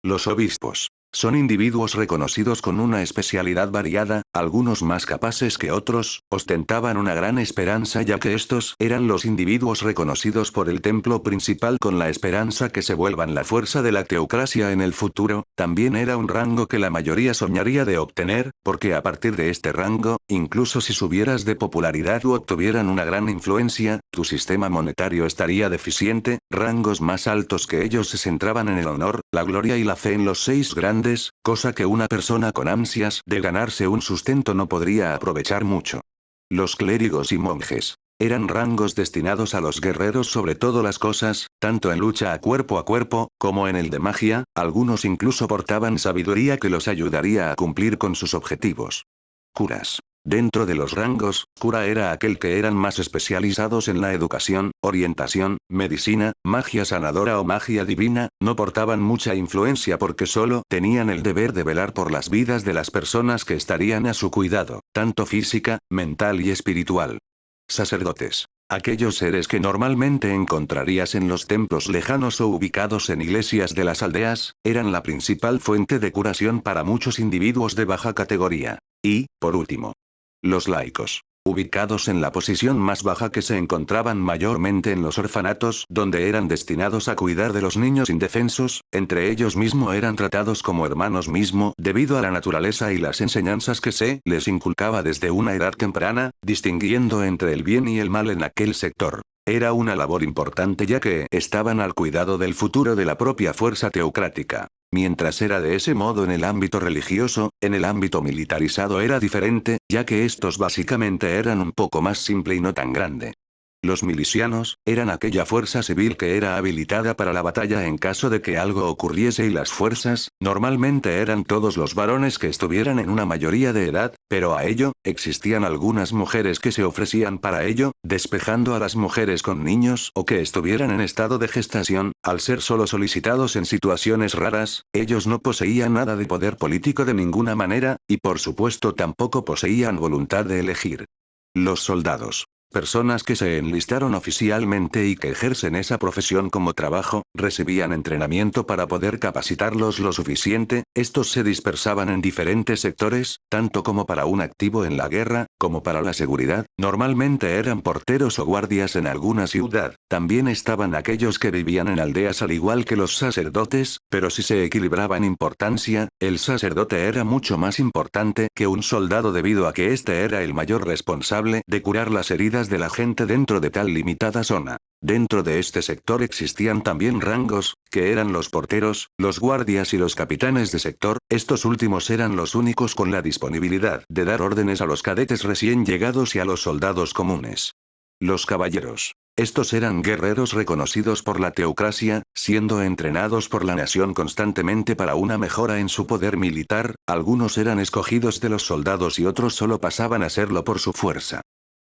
Los obispos. Son individuos reconocidos con una especialidad variada, algunos más capaces que otros, ostentaban una gran esperanza ya que estos eran los individuos reconocidos por el templo principal con la esperanza que se vuelvan la fuerza de la teocracia en el futuro. También era un rango que la mayoría soñaría de obtener, porque a partir de este rango, incluso si subieras de popularidad u obtuvieran una gran influencia, tu sistema monetario estaría deficiente. Rangos más altos que ellos se centraban en el honor, la gloria y la fe en los 6 grandes, cosa que una persona con ansias de ganarse un sustento no podría aprovechar mucho. Los clérigos y monjes. Eran rangos destinados a los guerreros sobre todas las cosas, tanto en lucha a cuerpo, como en el de magia. Algunos incluso portaban sabiduría que los ayudaría a cumplir con sus objetivos. Curas. Dentro de los rangos, cura era aquel que eran más especializados en la educación, orientación, medicina, magia sanadora o magia divina. No portaban mucha influencia porque solo tenían el deber de velar por las vidas de las personas que estarían a su cuidado, tanto física, mental y espiritual. Sacerdotes. Aquellos seres que normalmente encontrarías en los templos lejanos o ubicados en iglesias de las aldeas, eran la principal fuente de curación para muchos individuos de baja categoría. Y, por último, los laicos. Ubicados en la posición más baja que se encontraban mayormente en los orfanatos donde eran destinados a cuidar de los niños indefensos, entre ellos mismo eran tratados como hermanos mismo debido a la naturaleza y las enseñanzas que se les inculcaba desde una edad temprana, distinguiendo entre el bien y el mal en aquel sector. Era una labor importante ya que estaban al cuidado del futuro de la propia fuerza teocrática. Mientras era de ese modo en el ámbito religioso, en el ámbito militarizado era diferente, ya que estos básicamente eran un poco más simple y no tan grande. Los milicianos, eran aquella fuerza civil que era habilitada para la batalla en caso de que algo ocurriese y las fuerzas, normalmente eran todos los varones que estuvieran en una mayoría de edad, pero a ello, existían algunas mujeres que se ofrecían para ello, despejando a las mujeres con niños o que estuvieran en estado de gestación. Al ser solo solicitados en situaciones raras, ellos no poseían nada de poder político de ninguna manera, y por supuesto tampoco poseían voluntad de elegir. Los soldados. Personas que se enlistaron oficialmente y que ejercen esa profesión como trabajo, recibían entrenamiento para poder capacitarlos lo suficiente. Estos se dispersaban en diferentes sectores, tanto como para un activo en la guerra, como para la seguridad. Normalmente eran porteros o guardias en alguna ciudad. También estaban aquellos que vivían en aldeas al igual que los sacerdotes, Pero si se equilibraba en importancia, el sacerdote era mucho más importante que un soldado debido a que este era el mayor responsable de curar las heridas de la gente dentro de tal limitada zona. Dentro de este sector existían también rangos, que eran los porteros, los guardias y los capitanes de sector. Estos últimos eran los únicos con la disponibilidad de dar órdenes a los cadetes recién llegados y a los soldados comunes. Los caballeros. Estos eran guerreros reconocidos por la teocracia, siendo entrenados por la nación constantemente para una mejora en su poder militar. Algunos eran escogidos de los soldados y otros solo pasaban a serlo por su fuerza.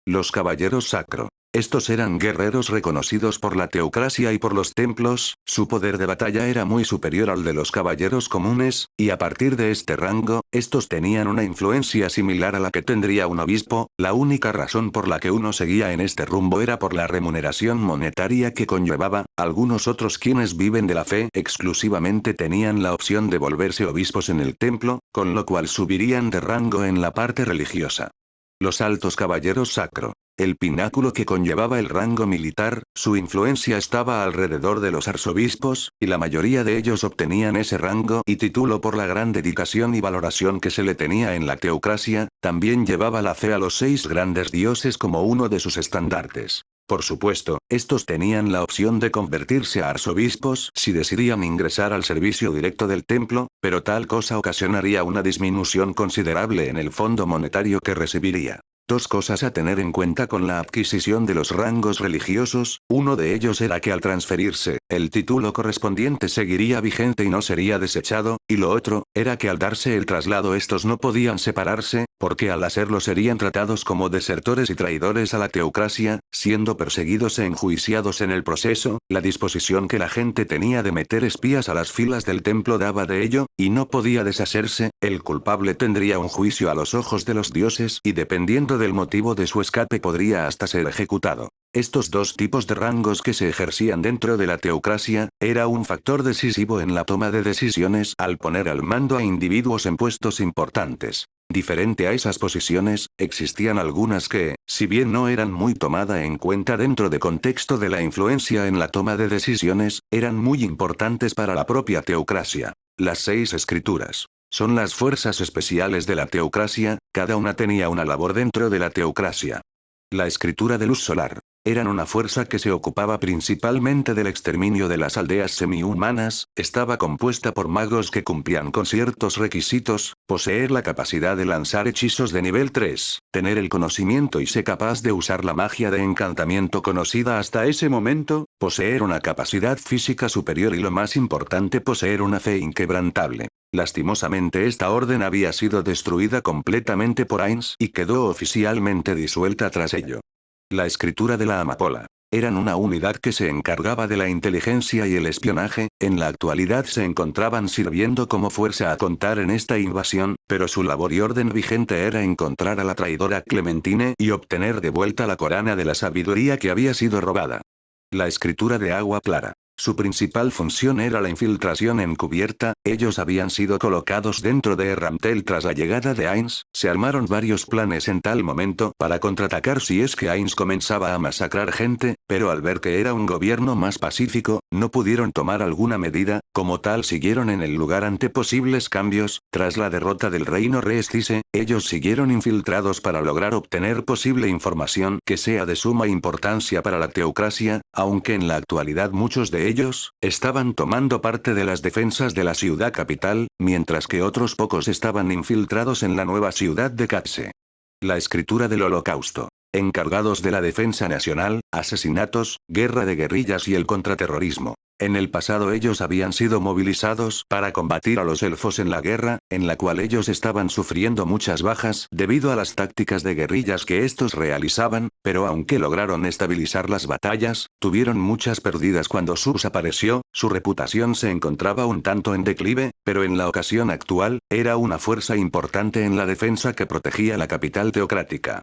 Los caballeros sacro. Estos eran guerreros reconocidos por la teocracia y por los templos. Su poder de batalla era muy superior al de los caballeros comunes, y a partir de este rango, estos tenían una influencia similar a la que tendría un obispo. La única razón por la que uno seguía en este rumbo era por la remuneración monetaria que conllevaba. Algunos otros quienes viven de la fe exclusivamente tenían la opción de volverse obispos en el templo, con lo cual subirían de rango en la parte religiosa. Los altos caballeros sacro. El pináculo que conllevaba el rango militar, su influencia estaba alrededor de los arzobispos, y la mayoría de ellos obtenían ese rango y título por la gran dedicación y valoración que se le tenía en la teocracia. También llevaba la fe a los 6 grandes dioses como uno de sus estandartes. Por supuesto, estos tenían la opción de convertirse a arzobispos si decidían ingresar al servicio directo del templo, pero tal cosa ocasionaría una disminución considerable en el fondo monetario que recibiría. Dos cosas a tener en cuenta con la adquisición de los rangos religiosos. Uno de ellos era que al transferirse, el título correspondiente seguiría vigente y no sería desechado, y lo otro, era que al darse el traslado estos no podían separarse, porque al hacerlo serían tratados como desertores y traidores a la teocracia, siendo perseguidos e enjuiciados en el proceso. La disposición que la gente tenía de meter espías a las filas del templo daba de ello, y no podía deshacerse. El culpable tendría un juicio a los ojos de los dioses y dependiendo del motivo de su escape podría hasta ser ejecutado. Estos dos tipos de rangos que se ejercían dentro de la teocracia, era un factor decisivo en la toma de decisiones al poner al mando a individuos en puestos importantes. Diferente a esas posiciones, existían algunas que, si bien no eran muy tomada en cuenta dentro de contexto de la influencia en la toma de decisiones, eran muy importantes para la propia teocracia. Las 6 escrituras. Son las fuerzas especiales de la teocracia, cada una tenía una labor dentro de la teocracia. La escritura de luz solar. Eran una fuerza que se ocupaba principalmente del exterminio de las aldeas semi-humanas, estaba compuesta por magos que cumplían con ciertos requisitos, poseer la capacidad de lanzar hechizos de nivel 3, tener el conocimiento y ser capaz de usar la magia de encantamiento conocida hasta ese momento, poseer una capacidad física superior y lo más importante poseer una fe inquebrantable. Lastimosamente esta orden había sido destruida completamente por Ainz y quedó oficialmente disuelta tras ello. La escritura de la amapola. Eran una unidad que se encargaba de la inteligencia y el espionaje, en la actualidad se encontraban sirviendo como fuerza a contar en esta invasión, pero su labor y orden vigente era encontrar a la traidora Clementine y obtener de vuelta la corona de la sabiduría que había sido robada. La escritura de agua clara. Su principal función era la infiltración encubierta. Ellos habían sido colocados dentro de Erramtel tras la llegada de Ainz. Se armaron varios planes en tal momento para contraatacar si es que Ainz comenzaba a masacrar gente, pero al ver que era un gobierno más pacífico, no pudieron tomar alguna medida. Como tal siguieron en el lugar ante posibles cambios. Tras la derrota del reino Reescise, ellos siguieron infiltrados para lograr obtener posible información que sea de suma importancia para la teocracia, aunque en la actualidad muchos de ellos estaban tomando parte de las defensas de la ciudad capital, mientras que otros pocos estaban infiltrados en la nueva ciudad de Katse. La escritura del Holocausto. Encargados de la defensa nacional, asesinatos, guerra de guerrillas y el contraterrorismo. En el pasado ellos habían sido movilizados para combatir a los elfos en la guerra, en la cual ellos estaban sufriendo muchas bajas debido a las tácticas de guerrillas que estos realizaban, pero aunque lograron estabilizar las batallas, tuvieron muchas pérdidas cuando Sus apareció. Su reputación se encontraba un tanto en declive, pero en la ocasión actual, era una fuerza importante en la defensa que protegía la capital teocrática.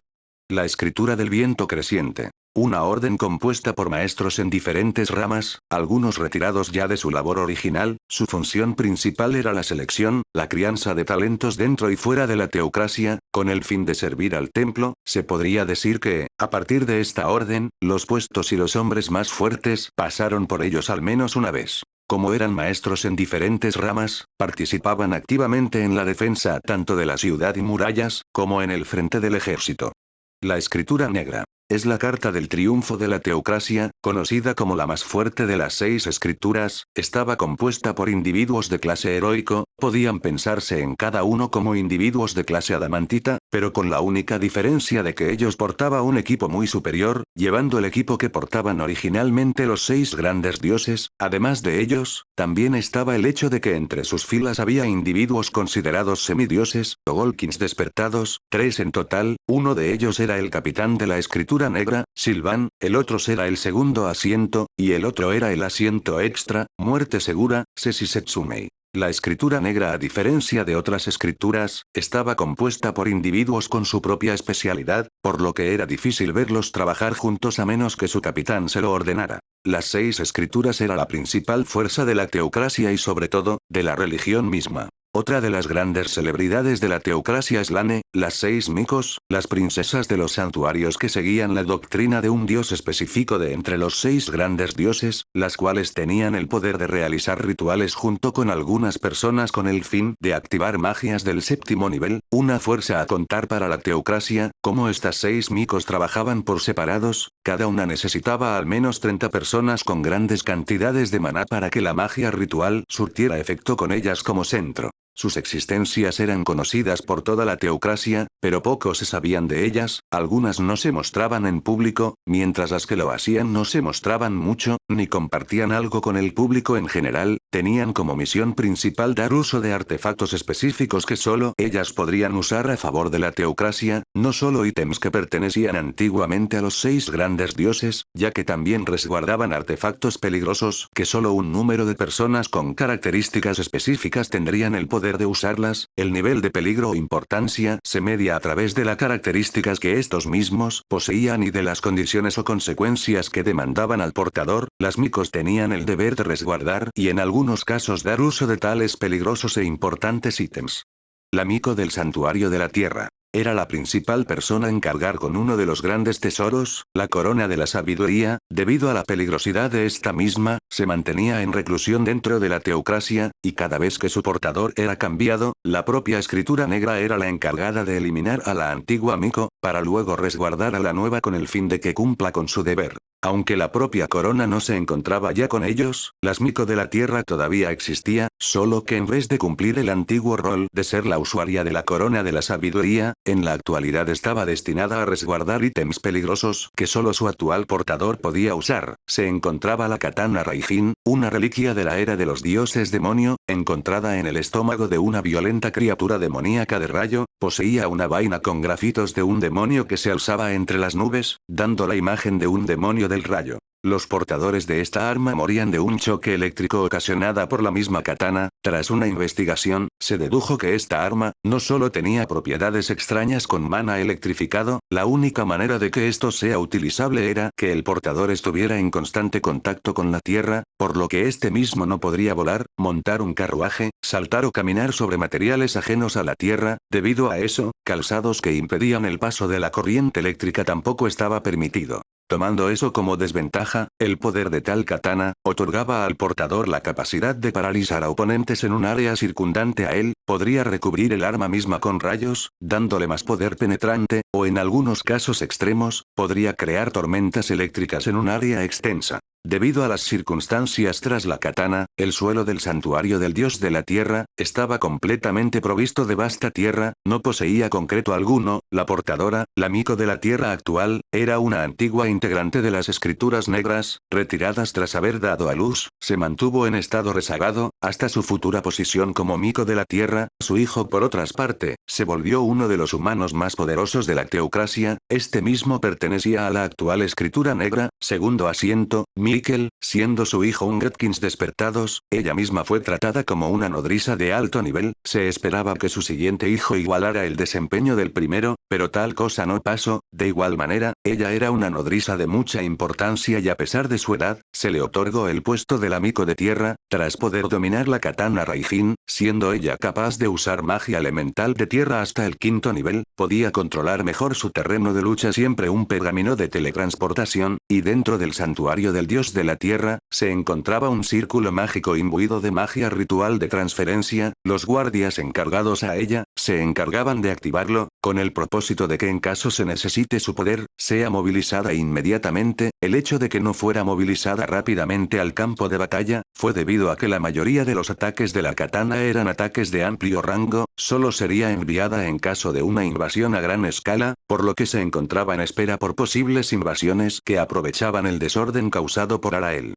La escritura del viento creciente. Una orden compuesta por maestros en diferentes ramas, algunos retirados ya de su labor original. Su función principal era la selección, la crianza de talentos dentro y fuera de la teocracia, con el fin de servir al templo. Se podría decir que, a partir de esta orden, los puestos y los hombres más fuertes pasaron por ellos al menos una vez. Como eran maestros en diferentes ramas, participaban activamente en la defensa tanto de la ciudad y murallas, como en el frente del ejército. La escritura negra. Es la carta del triunfo de la teocracia, conocida como la más fuerte de las 6 escrituras, estaba compuesta por individuos de clase heroico, podían pensarse en cada uno como individuos de clase adamantita, pero con la única diferencia de que ellos portaban un equipo muy superior, llevando el equipo que portaban originalmente los 6 grandes dioses. Además de ellos, también estaba el hecho de que entre sus filas había individuos considerados semidioses, o Golkins despertados, 3 en total, uno de ellos era el capitán de la escritura negra, Silvan, el otro era el segundo asiento, y el otro era el asiento extra, muerte segura, Sesi Setsumei. La escritura negra, a diferencia de otras escrituras, estaba compuesta por individuos con su propia especialidad, por lo que era difícil verlos trabajar juntos a menos que su capitán se lo ordenara. Las 6 escrituras era la principal fuerza de la teocracia y sobre todo, de la religión misma. Otra de las grandes celebridades de la teocracia es Lane, las 6 micos, las princesas de los santuarios que seguían la doctrina de un dios específico de entre los 6 grandes dioses, las cuales tenían el poder de realizar rituales junto con algunas personas con el fin de activar magias del 7º nivel, una fuerza a contar para la teocracia. Como estas 6 micos trabajaban por separados, cada una necesitaba al menos 30 personas con grandes cantidades de maná para que la magia ritual surtiera efecto con ellas como centro. Sus existencias eran conocidas por toda la teocracia, pero poco se sabían de ellas, algunas no se mostraban en público, mientras las que lo hacían no se mostraban mucho, ni compartían algo con el público en general, tenían como misión principal dar uso de artefactos específicos que solo ellas podrían usar a favor de la teocracia, no solo ítems que pertenecían antiguamente a los 6 grandes dioses, ya que también resguardaban artefactos peligrosos que solo un número de personas con características específicas tendrían el poder de usarlas. El nivel de peligro o importancia se media a través de las características que estos mismos poseían y de las condiciones o consecuencias que demandaban al portador. Las micos tenían el deber de resguardar y en algunos casos dar uso de tales peligrosos e importantes ítems. La mico del santuario de la tierra. Era la principal persona en cargar con uno de los grandes tesoros, la corona de la sabiduría. Debido a la peligrosidad de esta misma, se mantenía en reclusión dentro de la teocracia, y cada vez que su portador era cambiado, la propia escritura negra era la encargada de eliminar a la antigua mico, para luego resguardar a la nueva con el fin de que cumpla con su deber. Aunque la propia corona no se encontraba ya con ellos, las mico de la tierra todavía existía, solo que en vez de cumplir el antiguo rol de ser la usuaria de la corona de la sabiduría, en la actualidad estaba destinada a resguardar ítems peligrosos que solo su actual portador podía usar. Se encontraba la katana Raijin, una reliquia de la era de los dioses demonio, encontrada en el estómago de una violenta criatura demoníaca de rayo, poseía una vaina con grafitos de un demonio que se alzaba entre las nubes, dando la imagen de un demonio del rayo. Los portadores de esta arma morían de un choque eléctrico ocasionada por la misma katana. Tras una investigación, se dedujo que esta arma no solo tenía propiedades extrañas con mana electrificado, la única manera de que esto sea utilizable era que el portador estuviera en constante contacto con la tierra, por lo que este mismo no podría volar, montar un carruaje, saltar o caminar sobre materiales ajenos a la tierra. Debido a eso, calzados que impedían el paso de la corriente eléctrica tampoco estaba permitido. Tomando eso como desventaja, el poder de tal katana, otorgaba al portador la capacidad de paralizar a oponentes en un área circundante a él, podría recubrir el arma misma con rayos, dándole más poder penetrante, o en algunos casos extremos, podría crear tormentas eléctricas en un área extensa. Debido a las circunstancias tras la katana, el suelo del santuario del dios de la tierra, estaba completamente provisto de vasta tierra, no poseía concreto alguno. La portadora, la mico de la tierra actual, era una antigua integrante de las escrituras negras, retiradas tras haber dado a luz, se mantuvo en estado rezagado, hasta su futura posición como mico de la tierra. Su hijo por otra parte, se volvió uno de los humanos más poderosos de la teocracia, este mismo pertenecía a la actual escritura negra, segundo asiento, Mikkel, siendo su hijo un Gretkins despertados, ella misma fue tratada como una nodriza de alto nivel. Se esperaba que su siguiente hijo igualara el desempeño del primero, pero tal cosa no pasó. De igual manera, ella era una nodriza de mucha importancia y a pesar de su edad, se le otorgó el puesto de la mico de tierra, tras poder dominar la katana Raijin, siendo ella capaz de usar magia elemental de tierra hasta el 5º nivel, podía controlar mejor su terreno de lucha. Siempre un pergamino de teletransportación, y dentro del santuario del dios de la tierra, se encontraba un círculo mágico imbuido de magia ritual de transferencia. Los guardias encargados a ella, se encargaban de activarlo, con el propósito de que en caso se necesite su poder, sea movilizada inmediatamente. El hecho de que no fuera movilizada rápidamente al campo de batalla, fue debido a que la mayoría de los ataques de la katana eran ataques de amplio rango, solo sería enviada en caso de una invasión a gran escala, por lo que se encontraba en espera por posibles invasiones que aprovechaban el desorden causado por Arael.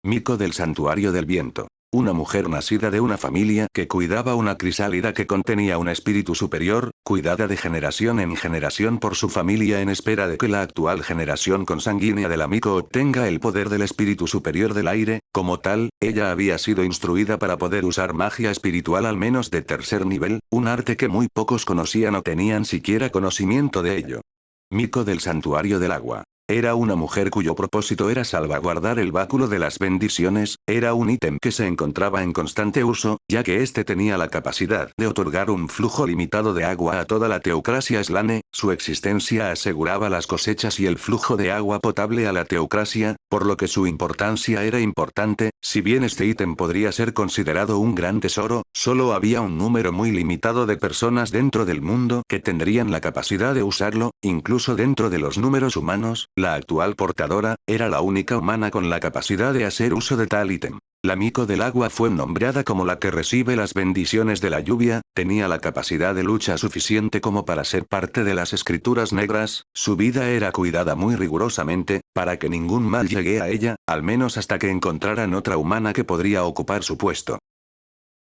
Miko del Santuario del Viento. Una mujer nacida de una familia que cuidaba una crisálida que contenía un espíritu superior, cuidada de generación en generación por su familia en espera de que la actual generación consanguínea de la Miko obtenga el poder del espíritu superior del aire. Como tal, ella había sido instruida para poder usar magia espiritual al menos de tercer nivel, un arte que muy pocos conocían o tenían siquiera conocimiento de ello. Miko del Santuario del Agua. Era una mujer cuyo propósito era salvaguardar el báculo de las bendiciones. Era un ítem que se encontraba en constante uso, ya que este tenía la capacidad de otorgar un flujo limitado de agua a toda la teocracia Slane. Su existencia aseguraba las cosechas y el flujo de agua potable a la teocracia, por lo que su importancia era importante. Si bien este ítem podría ser considerado un gran tesoro, solo había un número muy limitado de personas dentro del mundo que tendrían la capacidad de usarlo. Incluso dentro de los números humanos, la actual portadora, era la única humana con la capacidad de hacer uso de tal ítem. La Miko del Agua fue nombrada como la que recibe las bendiciones de la lluvia, tenía la capacidad de lucha suficiente como para ser parte de las escrituras negras. Su vida era cuidada muy rigurosamente, para que ningún mal llegue a ella, al menos hasta que encontraran otra humana que podría ocupar su puesto.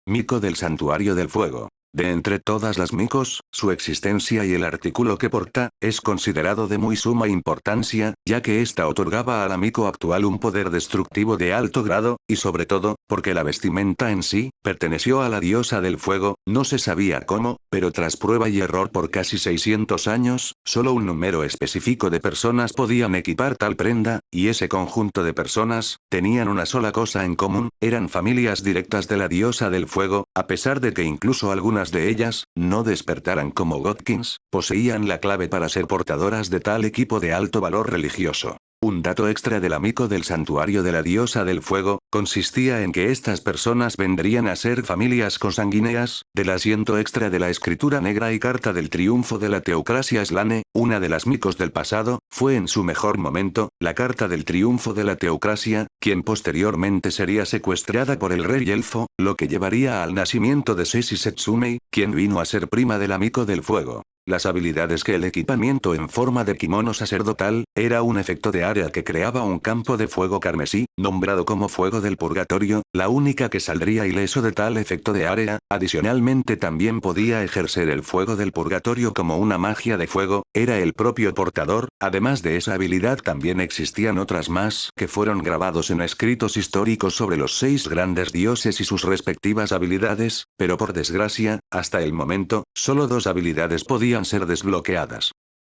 Miko del Santuario del Fuego. De entre todas las Mikos, su existencia y el artículo que porta, es considerado de muy suma importancia, ya que ésta otorgaba a la Miko actual un poder destructivo de alto grado, y sobre todo, porque la vestimenta en sí, perteneció a la diosa del fuego. No se sabía cómo, pero tras prueba y error por casi 600 años, solo un número específico de personas podían equipar tal prenda, y ese conjunto de personas, tenían una sola cosa en común, eran familias directas de la diosa del fuego. A pesar de que incluso algunas de ellas, no despertaran como Godkins, poseían la clave para ser portadoras de tal equipo de alto valor religioso. Un dato extra de la Miko del Santuario de la Diosa del Fuego, consistía en que estas personas vendrían a ser familias consanguíneas. Del asiento extra de la escritura negra y carta del triunfo de la teocracia Slane, una de las Mikos del pasado, fue en su mejor momento, la carta del triunfo de la teocracia, quien posteriormente sería secuestrada por el rey elfo, lo que llevaría al nacimiento de Sesi Setsumei, quien vino a ser prima de la Miko del Fuego. Las habilidades que el equipamiento en forma de kimono sacerdotal, era un efecto de área que creaba un campo de fuego carmesí, nombrado como fuego del purgatorio, la única que saldría ileso de tal efecto de área. Adicionalmente también podía ejercer el fuego del purgatorio como una magia de fuego, era el propio portador. Además de esa habilidad también existían otras más que fueron grabados en escritos históricos sobre los 6 grandes dioses y sus respectivas habilidades, pero por desgracia, hasta el momento, solo 2 habilidades podían ser desbloqueadas.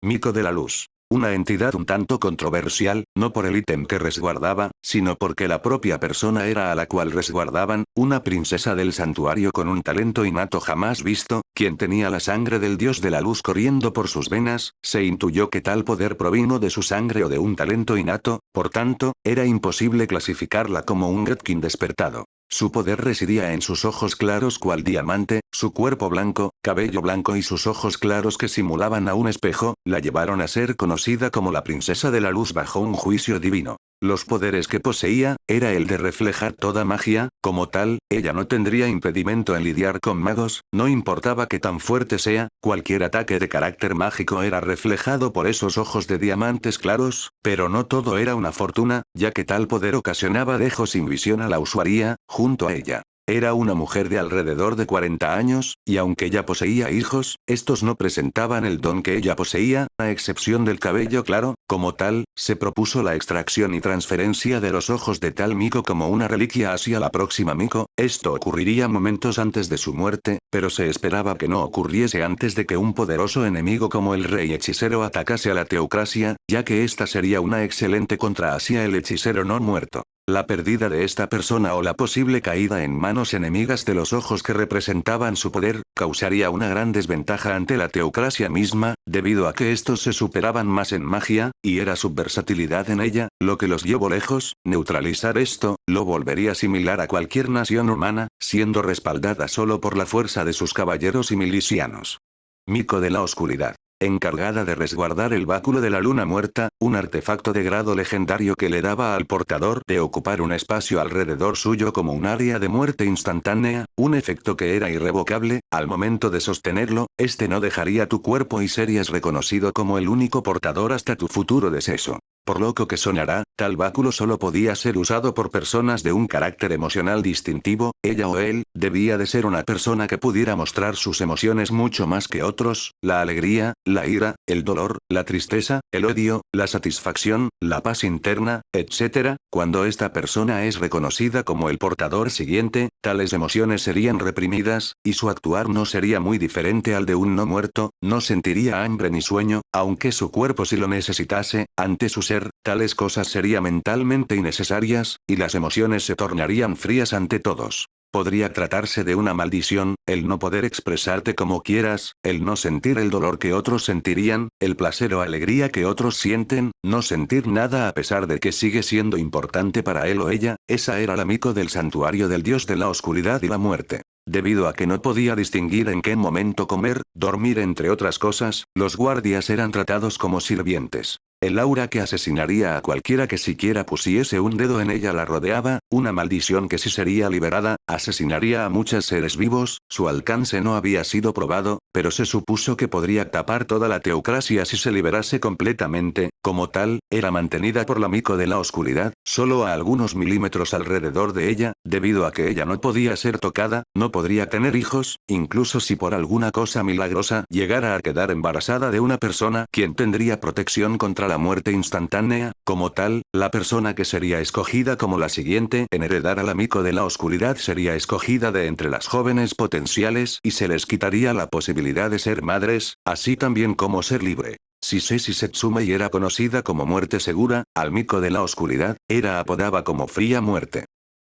Miko de la Luz. Una entidad un tanto controversial, no por el ítem que resguardaba, sino porque la propia persona era a la cual resguardaban, una princesa del santuario con un talento innato jamás visto, quien tenía la sangre del dios de la luz corriendo por sus venas. Se intuyó que tal poder provino de su sangre o de un talento innato, por tanto, era imposible clasificarla como un Godkin despertado. Su poder residía en sus ojos claros cual diamante, su cuerpo blanco, cabello blanco y sus ojos claros que simulaban a un espejo, la llevaron a ser conocida como la princesa de la luz bajo un juicio divino. Los poderes que poseía, era el de reflejar toda magia. Como tal, ella no tendría impedimento en lidiar con magos, no importaba que tan fuerte sea, cualquier ataque de carácter mágico era reflejado por esos ojos de diamantes claros, pero no todo era una fortuna, ya que tal poder ocasionaba dejo sin visión a la usuaria. Junto a ella, era una mujer de alrededor de 40 años, y aunque ya poseía hijos, estos no presentaban el don que ella poseía, a excepción del cabello claro. Como tal, se propuso la extracción y transferencia de los ojos de tal Miko como una reliquia hacia la próxima Miko. Esto ocurriría momentos antes de su muerte, pero se esperaba que no ocurriese antes de que un poderoso enemigo como el rey hechicero atacase a la teocracia, ya que esta sería una excelente contra hacia el hechicero no muerto. La pérdida de esta persona o la posible caída en manos enemigas de los ojos que representaban su poder, causaría una gran desventaja ante la teocracia misma, debido a que estos se superaban más en magia, y era su versatilidad en ella, lo que los llevó lejos. Neutralizar esto, lo volvería similar a cualquier nación humana, siendo respaldada solo por la fuerza de sus caballeros y milicianos. Miko de la Oscuridad. Encargada de resguardar el báculo de la luna muerta, un artefacto de grado legendario que le daba al portador de ocupar un espacio alrededor suyo como un área de muerte instantánea, un efecto que era irrevocable. Al momento de sostenerlo, este no dejaría tu cuerpo y serías reconocido como el único portador hasta tu futuro deceso. Por loco que sonará, tal báculo solo podía ser usado por personas de un carácter emocional distintivo. Ella o él, debía de ser una persona que pudiera mostrar sus emociones mucho más que otros: la alegría, la ira, el dolor, la tristeza, el odio, la satisfacción, la paz interna, etc. Cuando esta persona es reconocida como el portador siguiente, tales emociones serían reprimidas, y su actuar no sería muy diferente al de un no muerto. No sentiría hambre ni sueño, aunque su cuerpo sí lo necesitase. Ante su ser, tales cosas serían mentalmente innecesarias, y las emociones se tornarían frías ante todos. Podría tratarse de una maldición, el no poder expresarte como quieras, el no sentir el dolor que otros sentirían, el placer o alegría que otros sienten, no sentir nada a pesar de que sigue siendo importante para él o ella. Esa era la Miko del santuario del dios de la oscuridad y la muerte. Debido a que no podía distinguir en qué momento comer, dormir entre otras cosas, los guardias eran tratados como sirvientes. El aura que asesinaría a cualquiera que siquiera pusiese un dedo en ella la rodeaba, una maldición que si sería liberada, asesinaría a muchos seres vivos. Su alcance no había sido probado, pero se supuso que podría tapar toda la teocracia si se liberase completamente. Como tal, era mantenida por la Miko de la oscuridad, solo a algunos milímetros alrededor de ella, debido a que ella no podía ser tocada, no podría tener hijos, incluso si por alguna cosa milagrosa llegara a quedar embarazada de una persona, quien tendría protección contra la muerte instantánea. Como tal, la persona que sería escogida como la siguiente en heredar a la Miko de la oscuridad sería escogida de entre las jóvenes potenciales y se les quitaría la posibilidad de ser madres, así también como ser libre. Sisesi Setsumei era conocida como muerte segura. Al Miko de la oscuridad, era apodada como fría muerte.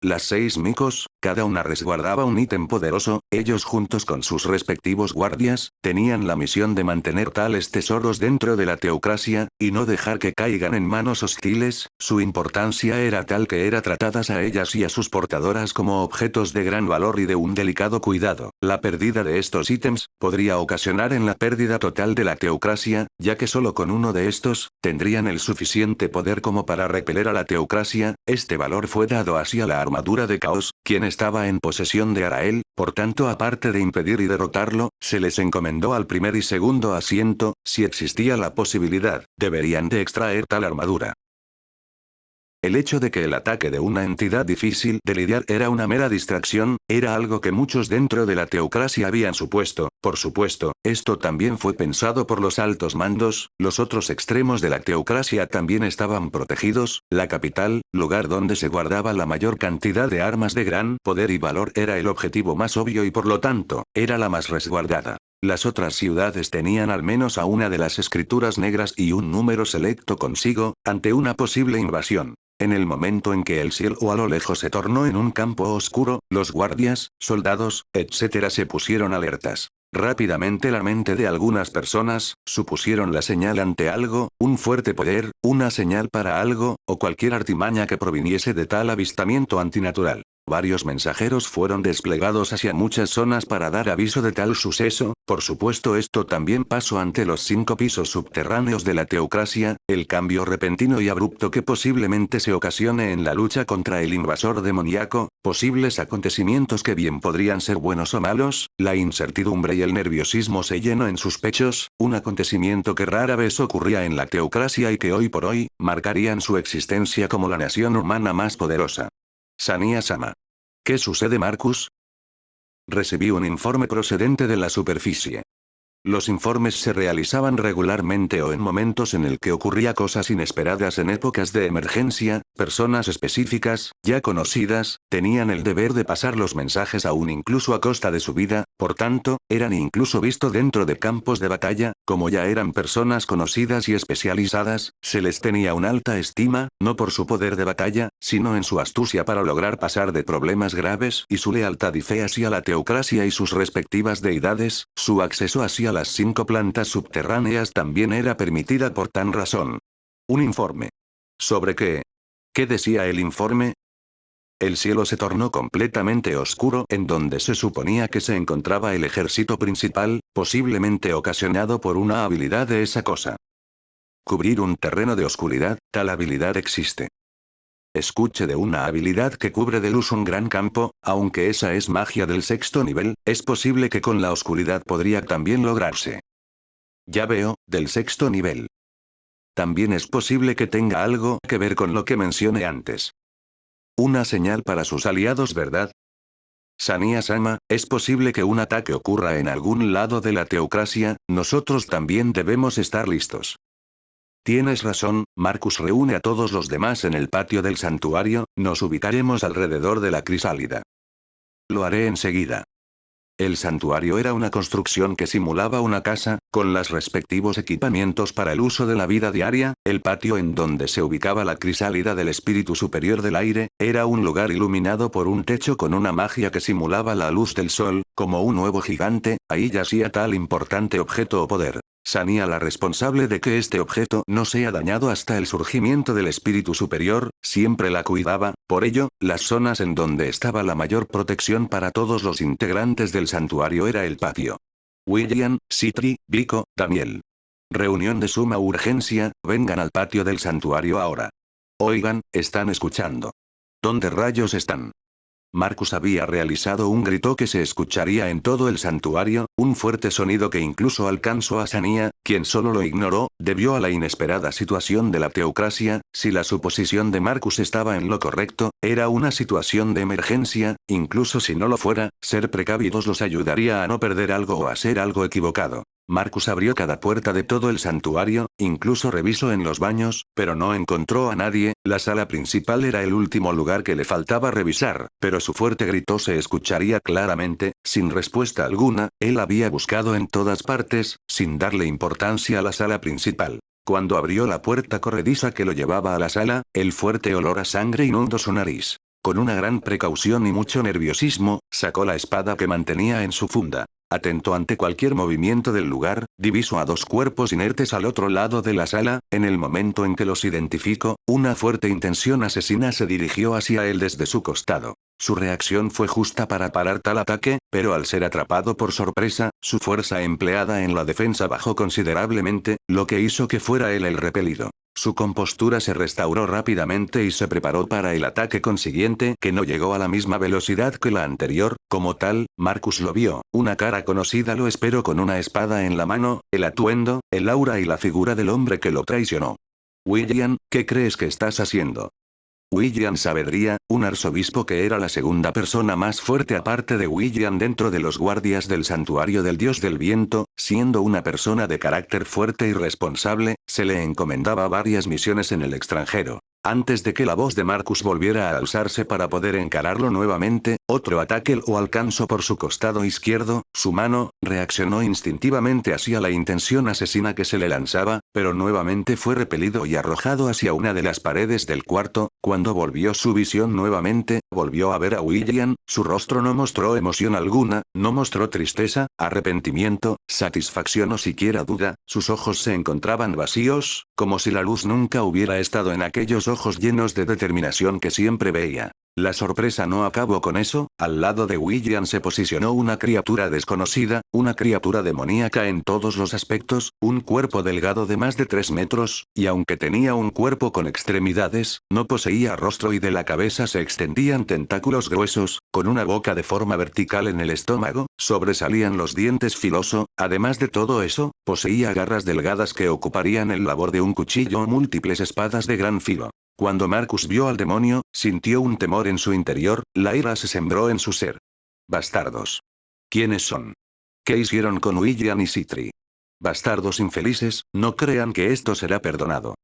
Las 6 Mikos, cada una resguardaba un ítem poderoso. Ellos juntos con sus respectivos guardias, tenían la misión de mantener tales tesoros dentro de la teocracia, y no dejar que caigan en manos hostiles. Su importancia era tal que era tratadas a ellas y a sus portadoras como objetos de gran valor y de un delicado cuidado. La pérdida de estos ítems, podría ocasionar en la pérdida total de la teocracia, ya que solo con uno de estos, tendrían el suficiente poder como para repeler a la teocracia. Este valor fue dado así a la armadura de Caos, quien estaba en posesión de Arael. Por tanto, aparte de impedir y derrotarlo, se les encomendó al primer y segundo asiento. Si existía la posibilidad, deberían de extraer tal armadura. El hecho de que el ataque de una entidad difícil de lidiar era una mera distracción, era algo que muchos dentro de la teocracia habían supuesto. Por supuesto, esto también fue pensado por los altos mandos. Los otros extremos de la teocracia también estaban protegidos. La capital, lugar donde se guardaba la mayor cantidad de armas de gran poder y valor, era el objetivo más obvio y por lo tanto, era la más resguardada. Las otras ciudades tenían al menos a una de las escrituras negras y un número selecto consigo, ante una posible invasión. En el momento en que el cielo a lo lejos se tornó en un campo oscuro, los guardias, soldados, etc. se pusieron alertas. Rápidamente la mente de algunas personas, supusieron la señal ante algo, un fuerte poder, una señal para algo, o cualquier artimaña que proviniese de tal avistamiento antinatural. Varios mensajeros fueron desplegados hacia muchas zonas para dar aviso de tal suceso. Por supuesto, esto también pasó ante los 5 pisos subterráneos de la teocracia. El cambio repentino y abrupto que posiblemente se ocasione en la lucha contra el invasor demoníaco, posibles acontecimientos que bien podrían ser buenos o malos, la incertidumbre y el nerviosismo se llenó en sus pechos, un acontecimiento que rara vez ocurría en la teocracia y que hoy por hoy, marcarían su existencia como la nación humana más poderosa. Sania-sama. ¿Qué sucede, Marcus? Recibí un informe procedente de la superficie. Los informes se realizaban regularmente o en momentos en el que ocurría cosas inesperadas en épocas de emergencia. Personas específicas, ya conocidas, tenían el deber de pasar los mensajes aún incluso a costa de su vida. Por tanto, eran incluso visto dentro de campos de batalla. Como ya eran personas conocidas y especializadas, se les tenía una alta estima, no por su poder de batalla, sino en su astucia para lograr pasar de problemas graves y su lealtad y fe hacia la teocracia y sus respectivas deidades. Su acceso hacia las 5 plantas subterráneas también era permitida por tan razón. Un informe. ¿Sobre qué? ¿Qué decía el informe? El cielo se tornó completamente oscuro en donde se suponía que se encontraba el ejército principal, posiblemente ocasionado por una habilidad de esa cosa. Cubrir un terreno de oscuridad, tal habilidad existe. Escuche de una habilidad que cubre de luz un gran campo, aunque esa es magia del 6º nivel, es posible que con la oscuridad podría también lograrse. Ya veo, del 6º nivel. También es posible que tenga algo que ver con lo que mencioné antes. Una señal para sus aliados, ¿verdad? Sania-sama, es posible que un ataque ocurra en algún lado de la teocracia, nosotros también debemos estar listos. Tienes razón, Marcus reúne a todos los demás en el patio del santuario, nos ubicaremos alrededor de la crisálida. Lo haré enseguida. El santuario era una construcción que simulaba una casa, con los respectivos equipamientos para el uso de la vida diaria. El patio en donde se ubicaba la crisálida del espíritu superior del aire, era un lugar iluminado por un techo con una magia que simulaba la luz del sol, como un huevo gigante. Ahí yacía tal importante objeto o poder. Sania, la responsable de que este objeto no sea dañado hasta el surgimiento del espíritu superior, siempre la cuidaba. Por ello, las zonas en donde estaba la mayor protección para todos los integrantes del santuario era el patio. William, Citri, Vico, Daniel. Reunión de suma urgencia, vengan al patio del santuario ahora. Oigan, están escuchando. ¿Dónde rayos están? Marcus había realizado un grito que se escucharía en todo el santuario, un fuerte sonido que incluso alcanzó a Sania, quien solo lo ignoró, debido a la inesperada situación de la teocracia. Si la suposición de Marcus estaba en lo correcto, era una situación de emergencia, incluso si no lo fuera, ser precavidos los ayudaría a no perder algo o hacer algo equivocado. Marcus abrió cada puerta de todo el santuario, incluso revisó en los baños, pero no encontró a nadie. La sala principal era el último lugar que le faltaba revisar, pero su fuerte grito se escucharía claramente. Sin respuesta alguna, él había buscado en todas partes, sin darle importancia a la sala principal. Cuando abrió la puerta corrediza que lo llevaba a la sala, el fuerte olor a sangre inundó su nariz. Con una gran precaución y mucho nerviosismo, sacó la espada que mantenía en su funda. Atento ante cualquier movimiento del lugar, divisó a 2 cuerpos inertes al otro lado de la sala. En el momento en que los identificó, una fuerte intención asesina se dirigió hacia él desde su costado. Su reacción fue justa para parar tal ataque, pero al ser atrapado por sorpresa, su fuerza empleada en la defensa bajó considerablemente, lo que hizo que fuera él el repelido. Su compostura se restauró rápidamente y se preparó para el ataque consiguiente, que no llegó a la misma velocidad que la anterior. Como tal, Marcus lo vio, una cara conocida lo esperó con una espada en la mano, el atuendo, el aura y la figura del hombre que lo traicionó. William, ¿qué crees que estás haciendo? William Saavedra, un arzobispo que era la segunda persona más fuerte aparte de William dentro de los guardias del santuario del dios del viento, siendo una persona de carácter fuerte y responsable, se le encomendaba varias misiones en el extranjero. Antes de que la voz de Marcus volviera a alzarse para poder encararlo nuevamente, otro ataque lo alcanzó por su costado izquierdo. Su mano reaccionó instintivamente hacia la intención asesina que se le lanzaba, pero nuevamente fue repelido y arrojado hacia una de las paredes del cuarto. Cuando volvió su visión nuevamente, volvió a ver a William. Su rostro no mostró emoción alguna, no mostró tristeza, arrepentimiento, satisfacción o siquiera duda. Sus ojos se encontraban vacíos, como si la luz nunca hubiera estado en aquellos ojos llenos de determinación que siempre veía. La sorpresa no acabó con eso. Al lado de William se posicionó una criatura desconocida, una criatura demoníaca en todos los aspectos, un cuerpo delgado de más de 3 metros, y aunque tenía un cuerpo con extremidades, no poseía rostro y de la cabeza se extendían tentáculos gruesos, con una boca de forma vertical en el estómago, sobresalían los dientes filoso. Además de todo eso, poseía garras delgadas que ocuparían el labor de un cuchillo o múltiples espadas de gran filo. Cuando Marcus vio al demonio, sintió un temor en su interior, la ira se sembró en su ser. Bastardos. ¿Quiénes son? ¿Qué hicieron con William y Citri? Bastardos infelices, no crean que esto será perdonado.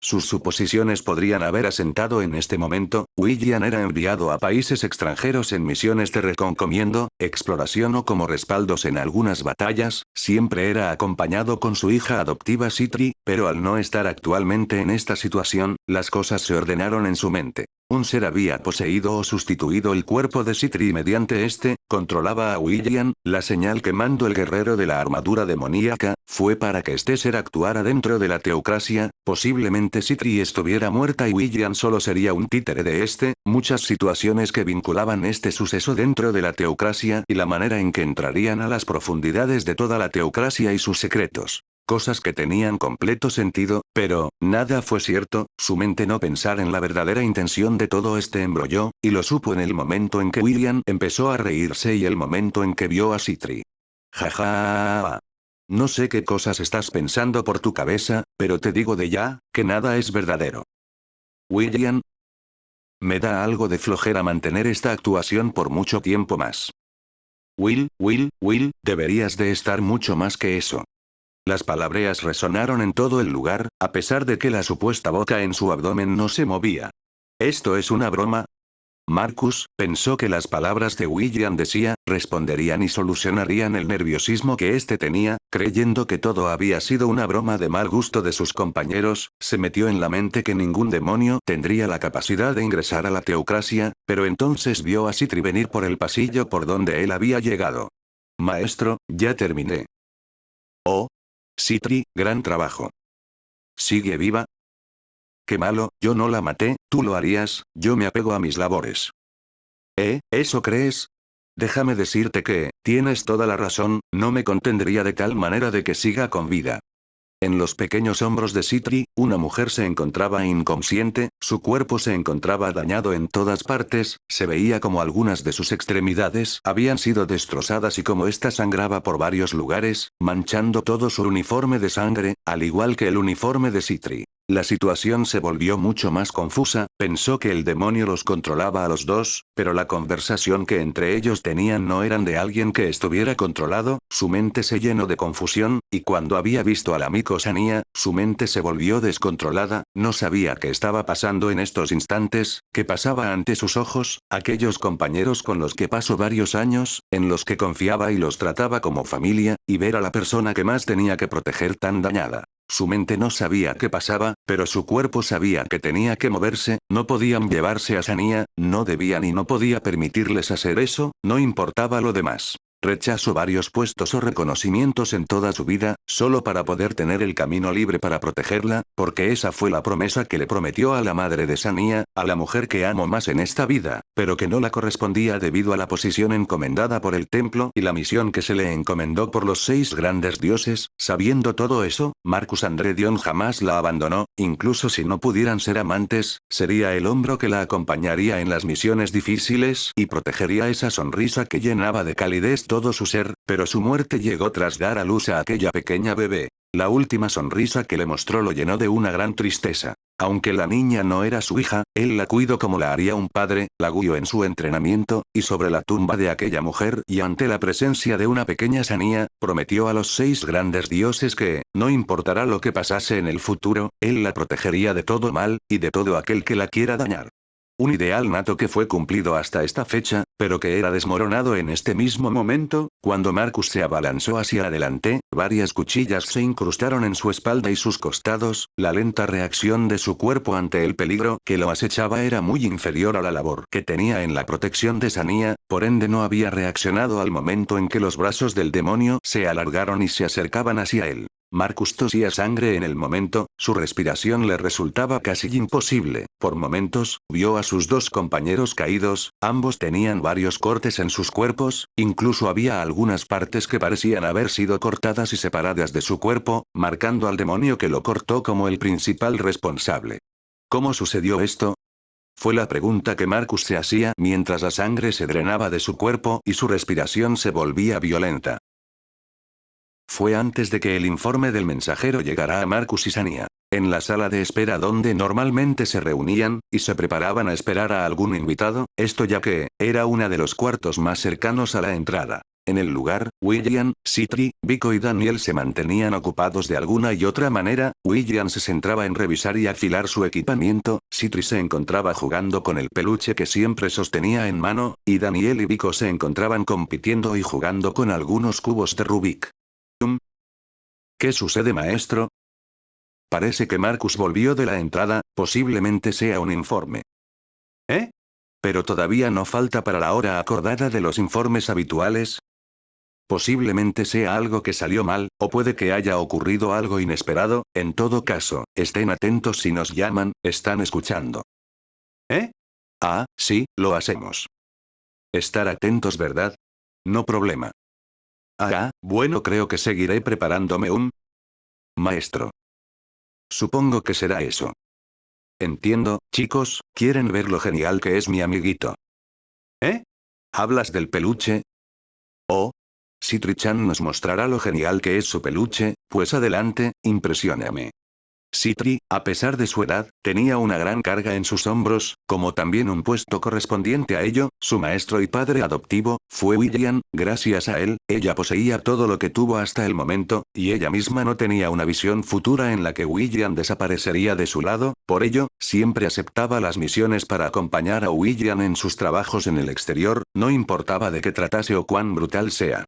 Sus suposiciones podrían haber asentado en este momento. William era enviado a países extranjeros en misiones de reconocimiento, exploración o como respaldos en algunas batallas. Siempre era acompañado con su hija adoptiva Citri, pero al no estar actualmente en esta situación, las cosas se ordenaron en su mente. Un ser había poseído o sustituido el cuerpo de Citri y mediante este, controlaba a William. La señal que mandó el guerrero de la armadura demoníaca, fue para que este ser actuara dentro de la teocracia. Posiblemente Citri estuviera muerta y William solo sería un títere de este. Muchas situaciones que vinculaban este suceso dentro de la teocracia y la manera en que entrarían a las profundidades de toda la teocracia y sus secretos. Cosas que tenían completo sentido, pero, nada fue cierto. Su mente no pensar en la verdadera intención de todo este embrollo, y lo supo en el momento en que William empezó a reírse y el momento en que vio a Citri. Jaja. No sé qué cosas estás pensando por tu cabeza, pero te digo de ya, que nada es verdadero. William. Me da algo de flojera mantener esta actuación por mucho tiempo más. Will, deberías de estar mucho más que eso. Las palabreas resonaron en todo el lugar, a pesar de que la supuesta boca en su abdomen no se movía. ¿Esto es una broma? Marcus pensó que las palabras de William decía, responderían y solucionarían el nerviosismo que éste tenía, creyendo que todo había sido una broma de mal gusto de sus compañeros. Se metió en la mente que ningún demonio tendría la capacidad de ingresar a la teocracia, pero entonces vio a Citri venir por el pasillo por donde él había llegado. Maestro, ya terminé. Oh. Citri, gran trabajo. ¿Sigue viva? Qué malo, yo no la maté, tú lo harías. Yo me apego a mis labores. ¿Eso crees? Déjame decirte que, tienes toda la razón, no me contendría de tal manera de que siga con vida. En los pequeños hombros de Citri, una mujer se encontraba inconsciente, su cuerpo se encontraba dañado en todas partes, se veía como algunas de sus extremidades habían sido destrozadas y como ésta sangraba por varios lugares, manchando todo su uniforme de sangre, al igual que el uniforme de Citri. La situación se volvió mucho más confusa, pensó que el demonio los controlaba a los dos, pero la conversación que entre ellos tenían no eran de alguien que estuviera controlado. Su mente se llenó de confusión, y cuando había visto al amigo Sania, su mente se volvió descontrolada. No sabía qué estaba pasando en estos instantes, qué pasaba ante sus ojos. Aquellos compañeros con los que pasó varios años, en los que confiaba y los trataba como familia, y ver a la persona que más tenía que proteger tan dañada. Su mente no sabía qué pasaba, pero su cuerpo sabía que tenía que moverse. No podían llevarse a Sania, no debían y no podía permitirles hacer eso, no importaba lo demás. Rechazó varios puestos o reconocimientos en toda su vida, solo para poder tener el camino libre para protegerla, porque esa fue la promesa que le prometió a la madre de Sania, a la mujer que amo más en esta vida, pero que no la correspondía debido a la posición encomendada por el templo y la misión que se le encomendó por los 6 grandes dioses. Sabiendo todo eso, Marcus Andredion jamás la abandonó, incluso si no pudieran ser amantes, sería el hombro que la acompañaría en las misiones difíciles y protegería esa sonrisa que llenaba de calidez todo su ser, pero su muerte llegó tras dar a luz a aquella pequeña bebé. La última sonrisa que le mostró lo llenó de una gran tristeza. Aunque la niña no era su hija, él la cuidó como la haría un padre, la guió en su entrenamiento, y sobre la tumba de aquella mujer y ante la presencia de una pequeña Sania, prometió a los 6 grandes dioses que, no importará lo que pasase en el futuro, él la protegería de todo mal, y de todo aquel que la quiera dañar. Un ideal nato que fue cumplido hasta esta fecha, pero que era desmoronado en este mismo momento. Cuando Marcus se abalanzó hacia adelante, varias cuchillas se incrustaron en su espalda y sus costados. La lenta reacción de su cuerpo ante el peligro que lo acechaba era muy inferior a la labor que tenía en la protección de Sania, por ende no había reaccionado al momento en que los brazos del demonio se alargaron y se acercaban hacia él. Marcus tosía sangre en el momento, su respiración le resultaba casi imposible. Por momentos, vio a sus 2 compañeros caídos, ambos tenían varios cortes en sus cuerpos, incluso había algunas partes que parecían haber sido cortadas y separadas de su cuerpo, marcando al demonio que lo cortó como el principal responsable. ¿Cómo sucedió esto? Fue la pregunta que Marcus se hacía mientras la sangre se drenaba de su cuerpo y su respiración se volvía violenta. Fue antes de que el informe del mensajero llegara a Marcus y Sania. En la sala de espera donde normalmente se reunían, y se preparaban a esperar a algún invitado, esto ya que, era uno de los cuartos más cercanos a la entrada. En el lugar, William, Citri, Vico y Daniel se mantenían ocupados de alguna y otra manera. William se centraba en revisar y afilar su equipamiento, Citri se encontraba jugando con el peluche que siempre sostenía en mano, y Daniel y Vico se encontraban compitiendo y jugando con algunos cubos de Rubik. ¿Qué sucede, maestro? Parece que Marcus volvió de la entrada, posiblemente sea un informe. ¿Eh? ¿Pero todavía no falta para la hora acordada de los informes habituales? Posiblemente sea algo que salió mal, o puede que haya ocurrido algo inesperado, en todo caso, estén atentos si nos llaman, están escuchando. ¿Eh? Ah, sí, lo hacemos. Estar atentos, ¿verdad? No problema. Ah, bueno, creo que seguiré preparándome un maestro. Supongo que será eso. Entiendo, chicos, ¿quieren ver lo genial que es mi amiguito? ¿Eh? ¿Hablas del peluche? Oh. Citri-chan nos mostrará lo genial que es su peluche, pues adelante, impresióname. Citri, a pesar de su edad, tenía una gran carga en sus hombros, como también un puesto correspondiente a ello, su maestro y padre adoptivo, fue William, gracias a él, ella poseía todo lo que tuvo hasta el momento, y ella misma no tenía una visión futura en la que William desaparecería de su lado, por ello, siempre aceptaba las misiones para acompañar a William en sus trabajos en el exterior, no importaba de qué tratase o cuán brutal sea.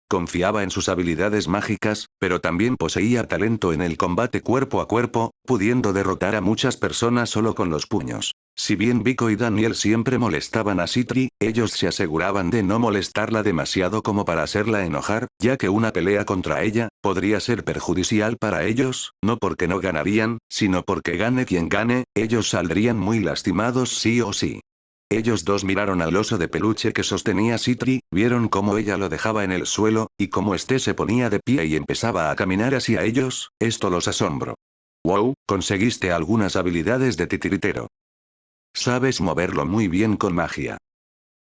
Confiaba en sus habilidades mágicas, pero también poseía talento en el combate cuerpo a cuerpo, pudiendo derrotar a muchas personas solo con los puños. Si bien Biko y Daniel siempre molestaban a Citri, ellos se aseguraban de no molestarla demasiado como para hacerla enojar, ya que una pelea contra ella, podría ser perjudicial para ellos, no porque no ganarían, sino porque gane quien gane, ellos saldrían muy lastimados sí o sí. Ellos dos miraron al oso de peluche que sostenía Citri, vieron cómo ella lo dejaba en el suelo, y cómo éste se ponía de pie y empezaba a caminar hacia ellos, esto los asombró. Wow, conseguiste algunas habilidades de titiritero. Sabes moverlo muy bien con magia.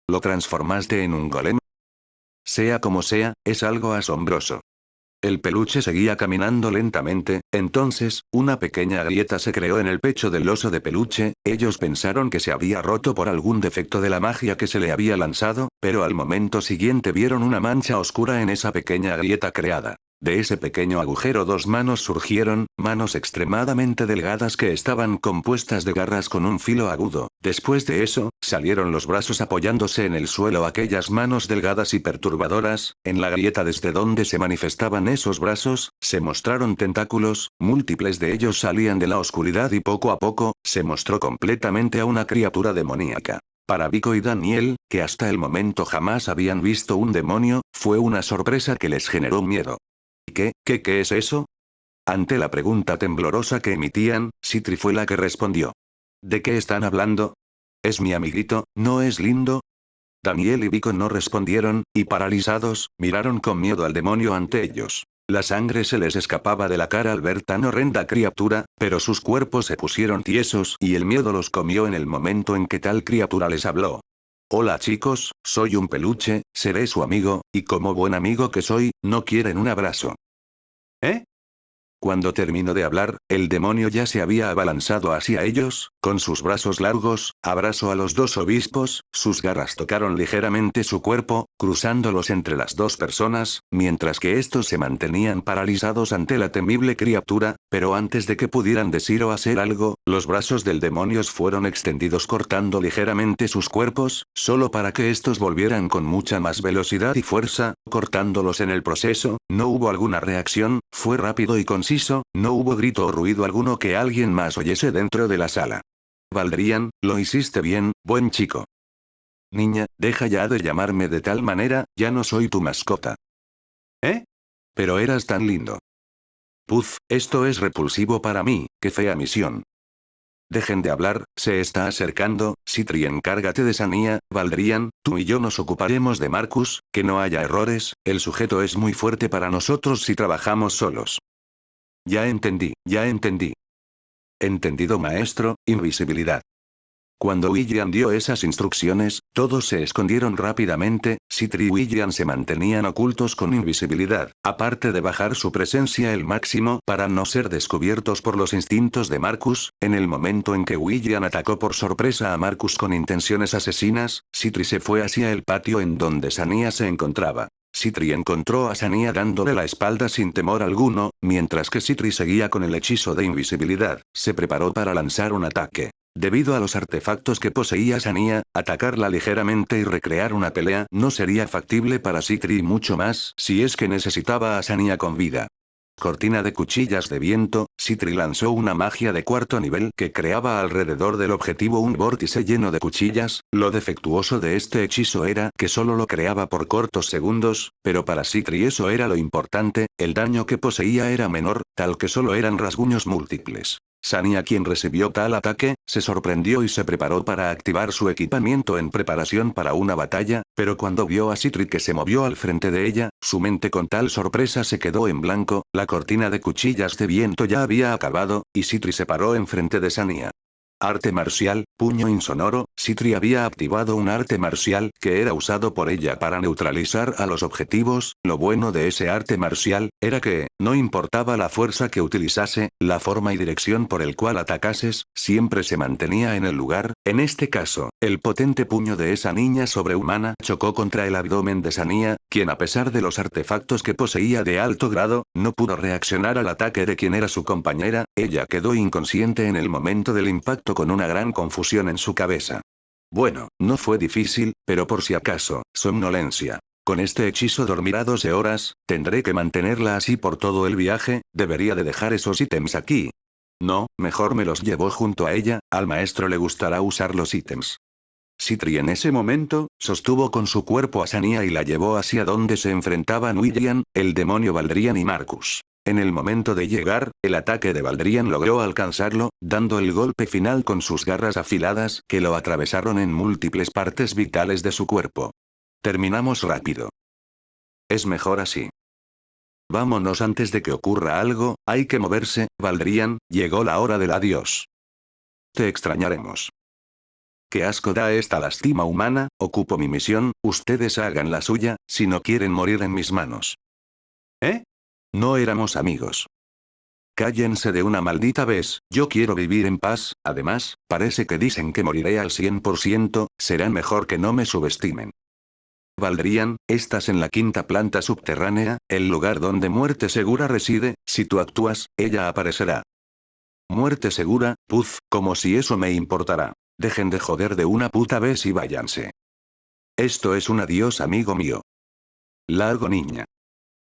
¿Lo transformaste en un golem? Sea como sea, es algo asombroso. El peluche seguía caminando lentamente, entonces, una pequeña grieta se creó en el pecho del oso de peluche, ellos pensaron que se había roto por algún defecto de la magia que se le había lanzado, pero al momento siguiente vieron una mancha oscura en esa pequeña grieta creada. De ese pequeño agujero dos manos surgieron, manos extremadamente delgadas que estaban compuestas de garras con un filo agudo. Después de eso, salieron los brazos apoyándose en el suelo aquellas manos delgadas y perturbadoras, en la grieta desde donde se manifestaban esos brazos, se mostraron tentáculos, múltiples de ellos salían de la oscuridad y poco a poco, se mostró completamente a una criatura demoníaca. Para Biko y Daniel, que hasta el momento jamás habían visto un demonio, fue una sorpresa que les generó miedo. ¿Qué es eso? Ante la pregunta temblorosa que emitían, Citri fue la que respondió. ¿De qué están hablando? ¿Es mi amiguito, no es lindo? Daniel y Biko no respondieron, y paralizados, miraron con miedo al demonio ante ellos. La sangre se les escapaba de la cara al ver tan horrenda criatura, pero sus cuerpos se pusieron tiesos y el miedo los comió en el momento en que tal criatura les habló. Hola chicos, soy un peluche, seré su amigo, y como buen amigo que soy, ¿no quieren un abrazo? ¿Eh? Cuando terminó de hablar, el demonio ya se había abalanzado hacia ellos, con sus brazos largos, abrazó a los dos obispos, sus garras tocaron ligeramente su cuerpo, cruzándolos entre las dos personas, mientras que estos se mantenían paralizados ante la temible criatura, pero antes de que pudieran decir o hacer algo, los brazos del demonio fueron extendidos cortando ligeramente sus cuerpos, solo para que estos volvieran con mucha más velocidad y fuerza, cortándolos en el proceso, no hubo alguna reacción, fue rápido y conciso. No hubo grito o ruido alguno que alguien más oyese dentro de la sala. Valdrían, lo hiciste bien, buen chico. Niña, deja ya de llamarme de tal manera, ya no soy tu mascota. ¿Eh? Pero eras tan lindo. Puf, esto es repulsivo para mí, qué fea misión. Dejen de hablar, se está acercando, Citri encárgate de Sania, Valdrían, tú y yo nos ocuparemos de Marcus, que no haya errores, el sujeto es muy fuerte para nosotros si trabajamos solos. Ya entendí, ya entendí. Entendido maestro, invisibilidad. Cuando William dio esas instrucciones, todos se escondieron rápidamente, Citri y William se mantenían ocultos con invisibilidad, aparte de bajar su presencia el máximo para no ser descubiertos por los instintos de Marcus, en el momento en que William atacó por sorpresa a Marcus con intenciones asesinas, Citri se fue hacia el patio en donde Sania se encontraba. Citri encontró a Sania dándole la espalda sin temor alguno, mientras que Citri seguía con el hechizo de invisibilidad, se preparó para lanzar un ataque. Debido a los artefactos que poseía Sania, atacarla ligeramente y recrear una pelea no sería factible para Citri y mucho más si es que necesitaba a Sania con vida. Cortina de cuchillas de viento, Citri lanzó una magia de cuarto nivel que creaba alrededor del objetivo un vórtice lleno de cuchillas. Lo defectuoso de este hechizo era que solo lo creaba por cortos segundos, pero para Citri eso era lo importante, el daño que poseía era menor, tal que solo eran rasguños múltiples. Sania, quien recibió tal ataque, se sorprendió y se preparó para activar su equipamiento en preparación para una batalla, pero cuando vio a Citri que se movió al frente de ella, su mente con tal sorpresa se quedó en blanco, la cortina de cuchillas de viento ya había acabado, y Citri se paró enfrente de Sania. Arte marcial, puño insonoro. Citri había activado un arte marcial que era usado por ella para neutralizar a los objetivos. Lo bueno de ese arte marcial era que, no importaba la fuerza que utilizase, la forma y dirección por el cual atacases, siempre se mantenía en el lugar. En este caso, el potente puño de esa niña sobrehumana chocó contra el abdomen de Sania, quien a pesar de los artefactos que poseía de alto grado, no pudo reaccionar al ataque de quien era su compañera. Ella quedó inconsciente en el momento del impacto con una gran confusión en su cabeza. Bueno, no fue difícil, pero por si acaso, somnolencia. Con este hechizo dormirá 12 horas, tendré que mantenerla así por todo el viaje. Debería de dejar esos ítems aquí. No, mejor me los llevo junto a ella, al maestro le gustará usar los ítems. Citri en ese momento, sostuvo con su cuerpo a Sania y la llevó hacia donde se enfrentaban William, el demonio Baldrian y Marcus. En el momento de llegar, el ataque de Baldrian logró alcanzarlo, dando el golpe final con sus garras afiladas que lo atravesaron en múltiples partes vitales de su cuerpo. Terminamos rápido. Es mejor así. Vámonos antes de que ocurra algo, hay que moverse, Baldrian, llegó la hora del adiós. Te extrañaremos. Qué asco da esta lástima humana, ocupo mi misión, ustedes hagan la suya, si no quieren morir en mis manos. ¿Eh? No éramos amigos. Cállense de una maldita vez, yo quiero vivir en paz. Además, parece que dicen que moriré al 100%, será mejor que no me subestimen. Baldrian, estás en la quinta planta subterránea, el lugar donde Muerte Segura reside. Si tú actúas, ella aparecerá. Muerte Segura, puf, como si eso me importara. Dejen de joder de una puta vez y váyanse. Esto es un adiós, amigo mío. Largo, niña.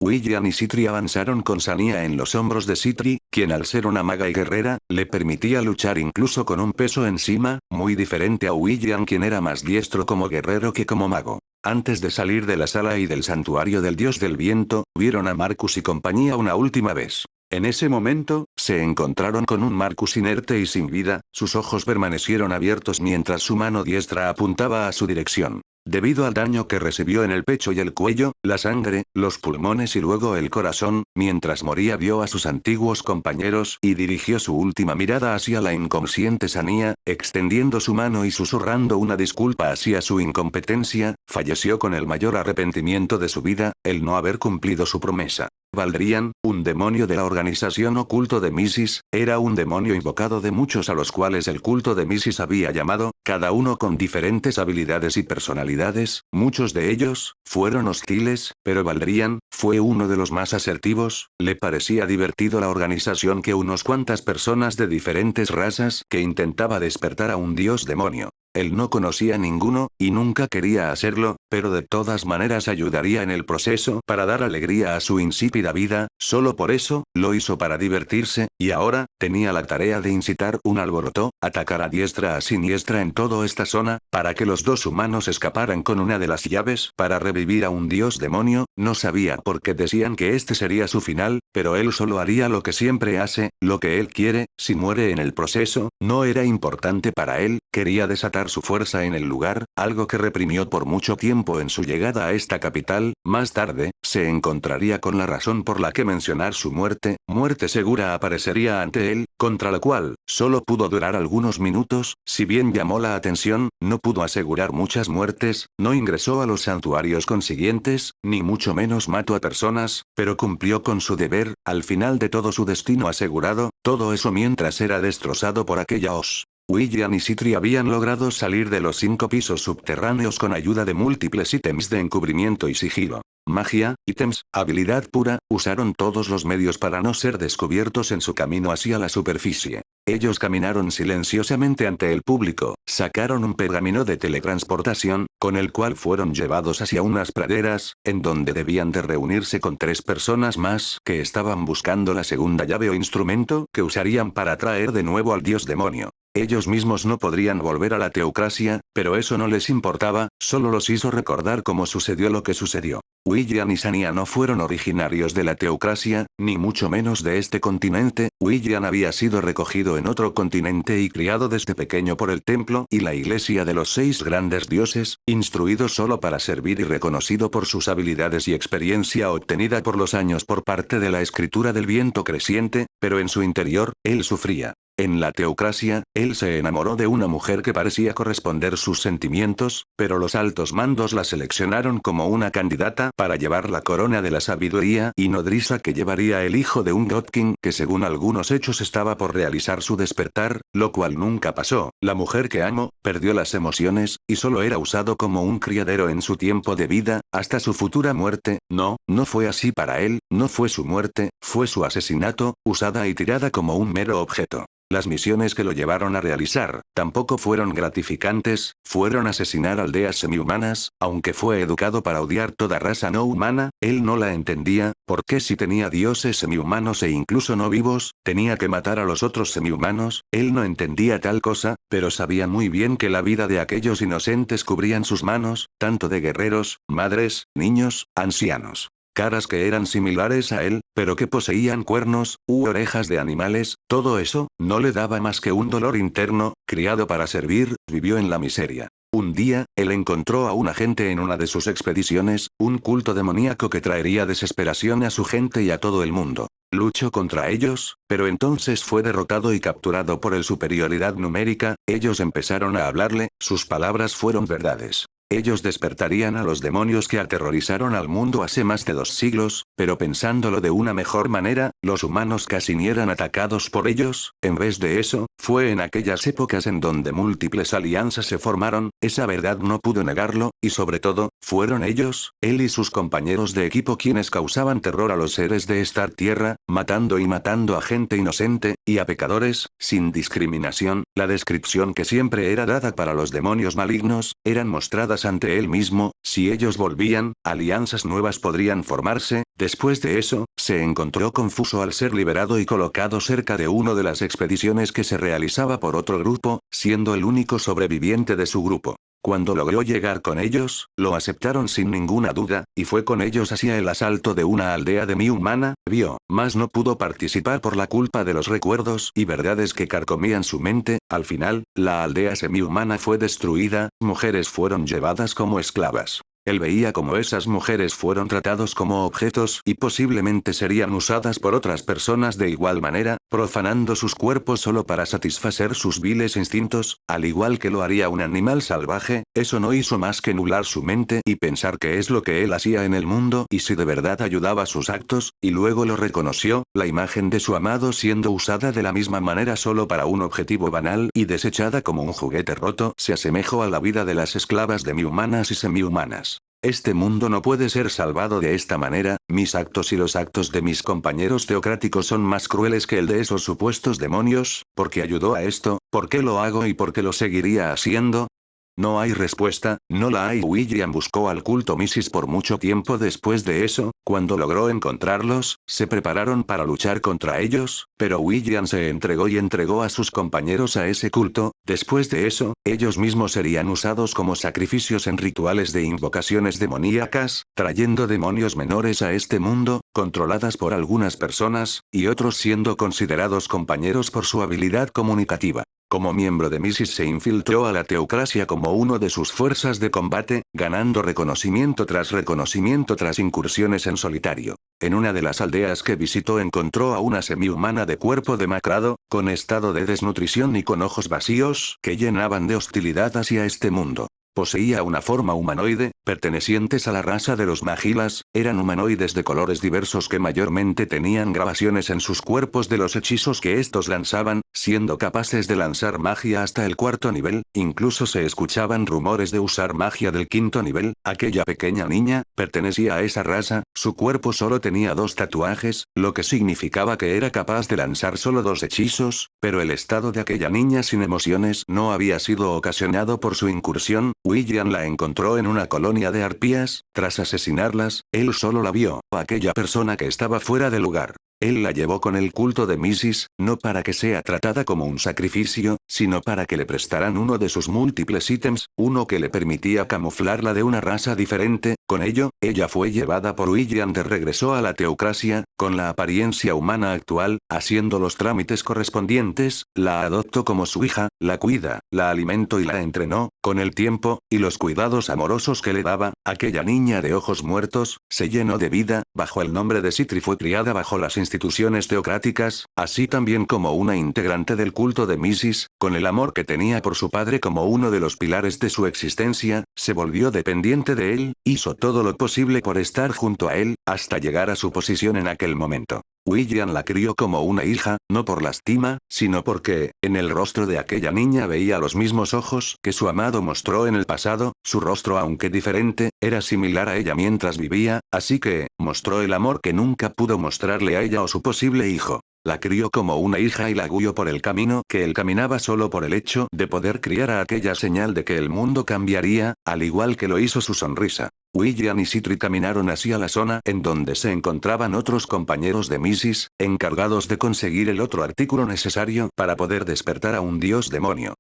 William y Citri avanzaron con Sania en los hombros de Citri, quien al ser una maga y guerrera, le permitía luchar incluso con un peso encima, muy diferente a William, quien era más diestro como guerrero que como mago. Antes de salir de la sala y del santuario del dios del viento, vieron a Marcus y compañía una última vez. En ese momento, se encontraron con un Marcus inerte y sin vida, sus ojos permanecieron abiertos mientras su mano diestra apuntaba a su dirección. Debido al daño que recibió en el pecho y el cuello, la sangre, los pulmones y luego el corazón, mientras moría vio a sus antiguos compañeros y dirigió su última mirada hacia la inconsciente Sania, extendiendo su mano y susurrando una disculpa hacia su incompetencia. Falleció con el mayor arrepentimiento de su vida, el no haber cumplido su promesa. Baldrian, un demonio de la organización oculto de Misis, era un demonio invocado de muchos a los cuales el culto de Misis había llamado, cada uno con diferentes habilidades y personalidades. Muchos de ellos fueron hostiles, pero Baldrian fue uno de los más asertivos. Le parecía divertido la organización que unos cuantas personas de diferentes razas que intentaba despertar a un dios demonio. Él no conocía ninguno, y nunca quería hacerlo, pero de todas maneras ayudaría en el proceso para dar alegría a su insípida vida. Solo por eso, lo hizo para divertirse, y ahora, tenía la tarea de incitar un alboroto, atacar a diestra a siniestra en toda esta zona, para que los dos humanos escaparan con una de las llaves para revivir a un dios demonio. No sabía por qué decían que este sería su final, pero él solo haría lo que siempre hace, lo que él quiere. Si muere en el proceso, no era importante para él, quería desatar su fuerza en el lugar, algo que reprimió por mucho tiempo en su llegada a esta capital. Más tarde, se encontraría con la razón por la que mencionar su muerte. Muerte Segura aparecería ante él, contra la cual, solo pudo durar algunos minutos. Si bien llamó la atención, no pudo asegurar muchas muertes, no ingresó a los santuarios consiguientes, ni mucho menos mató a personas, pero cumplió con su deber. Al final de todo, su destino asegurado, todo eso mientras era destrozado por aquella os. William y Citri habían logrado salir de los 5 pisos subterráneos con ayuda de múltiples ítems de encubrimiento y sigilo. Magia, ítems, habilidad pura, usaron todos los medios para no ser descubiertos en su camino hacia la superficie. Ellos caminaron silenciosamente ante el público, sacaron un pergamino de teletransportación, con el cual fueron llevados hacia unas praderas, en donde debían de reunirse con 3 personas más que estaban buscando la segunda llave o instrumento que usarían para traer de nuevo al dios demonio. Ellos mismos no podrían volver a la teocracia, pero eso no les importaba, solo los hizo recordar cómo sucedió lo que sucedió. William y Sania no fueron originarios de la teocracia, ni mucho menos de este continente. William había sido recogido en otro continente y criado desde pequeño por el templo y la iglesia de los 6 grandes dioses, instruido solo para servir y reconocido por sus habilidades y experiencia obtenida por los años por parte de la escritura del viento creciente, pero en su interior, él sufría. En la teocracia, él se enamoró de una mujer que parecía corresponder sus sentimientos, pero los altos mandos la seleccionaron como una candidata para llevar la corona de la sabiduría y nodriza que llevaría el hijo de un God King que según algunos hechos estaba por realizar su despertar, lo cual nunca pasó. La mujer que amó, perdió las emociones, y solo era usado como un criadero en su tiempo de vida, hasta su futura muerte. No, no fue así para él, no fue su muerte, fue su asesinato, usada y tirada como un mero objeto. Las misiones que lo llevaron a realizar, tampoco fueron gratificantes, fueron asesinar aldeas semi-humanas, aunque fue educado para odiar toda raza no humana, él no la entendía, porque si tenía dioses semi-humanos e incluso no vivos, tenía que matar a los otros semi-humanos. Él no entendía tal cosa, pero sabía muy bien que la vida de aquellos inocentes cubrían sus manos, tanto de guerreros, madres, niños, ancianos. Caras que eran similares a él, pero que poseían cuernos, u orejas de animales, todo eso, no le daba más que un dolor interno. Criado para servir, vivió en la miseria. Un día, él encontró a un agente en una de sus expediciones, un culto demoníaco que traería desesperación a su gente y a todo el mundo. Luchó contra ellos, pero entonces fue derrotado y capturado por el superioridad numérica. Ellos empezaron a hablarle, sus palabras fueron verdades. Ellos despertarían a los demonios que aterrorizaron al mundo hace más de 2 siglos, pero pensándolo de una mejor manera, los humanos casi ni eran atacados por ellos. En vez de eso, fue en aquellas épocas en donde múltiples alianzas se formaron, esa verdad no pudo negarlo, y sobre todo, fueron ellos, él y sus compañeros de equipo quienes causaban terror a los seres de esta tierra, matando y matando a gente inocente, y a pecadores, sin discriminación. La descripción que siempre era dada para los demonios malignos, eran mostradas ante él mismo. Si ellos volvían, alianzas nuevas podrían formarse. Después de eso, se encontró confuso al ser liberado y colocado cerca de una de las expediciones que se realizaba por otro grupo, siendo el único sobreviviente de su grupo. Cuando logró llegar con ellos, lo aceptaron sin ninguna duda, y fue con ellos hacia el asalto de una aldea de mi-humana. Vio, mas no pudo participar por la culpa de los recuerdos y verdades que carcomían su mente. Al final, la aldea semi-humana fue destruida, mujeres fueron llevadas como esclavas. Él veía cómo esas mujeres fueron tratados como objetos y posiblemente serían usadas por otras personas de igual manera, profanando sus cuerpos solo para satisfacer sus viles instintos, al igual que lo haría un animal salvaje. Eso no hizo más que nublar su mente y pensar qué es lo que él hacía en el mundo y si de verdad ayudaba sus actos, y luego lo reconoció, la imagen de su amado siendo usada de la misma manera solo para un objetivo banal y desechada como un juguete roto, se asemejó a la vida de las esclavas demi-humanas y semi-humanas. Este mundo no puede ser salvado de esta manera. Mis actos y los actos de mis compañeros teocráticos son más crueles que el de esos supuestos demonios. ¿Por qué ayudó a esto? ¿Por qué lo hago y por qué lo seguiría haciendo? No hay respuesta, no la hay. William buscó al culto Mises por mucho tiempo después de eso. Cuando logró encontrarlos, se prepararon para luchar contra ellos, pero William se entregó y entregó a sus compañeros a ese culto. Después de eso, ellos mismos serían usados como sacrificios en rituales de invocaciones demoníacas, trayendo demonios menores a este mundo, controladas por algunas personas, y otros siendo considerados compañeros por su habilidad comunicativa. Como miembro de Mises se infiltró a la teocracia como uno de sus fuerzas de combate, ganando reconocimiento tras incursiones en solitario. En una de las aldeas que visitó encontró a una semi-humana de cuerpo demacrado, con estado de desnutrición y con ojos vacíos que llenaban de hostilidad hacia este mundo. Poseía una forma humanoide, pertenecientes a la raza de los Magilas, eran humanoides de colores diversos que mayormente tenían grabaciones en sus cuerpos de los hechizos que estos lanzaban, siendo capaces de lanzar magia hasta el 4.º nivel, incluso se escuchaban rumores de usar magia del 5.º nivel. Aquella pequeña niña, pertenecía a esa raza, su cuerpo solo tenía 2 tatuajes, lo que significaba que era capaz de lanzar solo 2 hechizos, pero el estado de aquella niña sin emociones no había sido ocasionado por su incursión, William la encontró en una colonia de arpías, tras asesinarlas, él solo la vio, aquella persona que estaba fuera de lugar. Él la llevó con el culto de Misis, no para que sea tratada como un sacrificio, sino para que le prestaran uno de sus múltiples ítems, uno que le permitía camuflarla de una raza diferente. Con ello, ella fue llevada por William de regreso a la teocracia, con la apariencia humana actual, haciendo los trámites correspondientes, la adoptó como su hija, la cuida, la alimentó y la entrenó. Con el tiempo, y los cuidados amorosos que le daba, aquella niña de ojos muertos, se llenó de vida. Bajo el nombre de Citri fue criada bajo las instituciones teocráticas, así también como una integrante del culto de Misis. Con el amor que tenía por su padre como uno de los pilares de su existencia, se volvió dependiente de él, hizo todo lo posible por estar junto a él, hasta llegar a su posición en aquel momento. William la crió como una hija, no por lástima, sino porque, en el rostro de aquella niña veía los mismos ojos que su amado mostró en el pasado. Su rostro, aunque diferente, era similar a ella mientras vivía, así que, mostró el amor que nunca pudo mostrarle a ella o su posible hijo. La crió como una hija y la guió por el camino que él caminaba solo por el hecho de poder criar a aquella señal de que el mundo cambiaría, al igual que lo hizo su sonrisa. William y Citri caminaron hacia la zona en donde se encontraban otros compañeros de Misis, encargados de conseguir el otro artículo necesario para poder despertar a un dios demonio.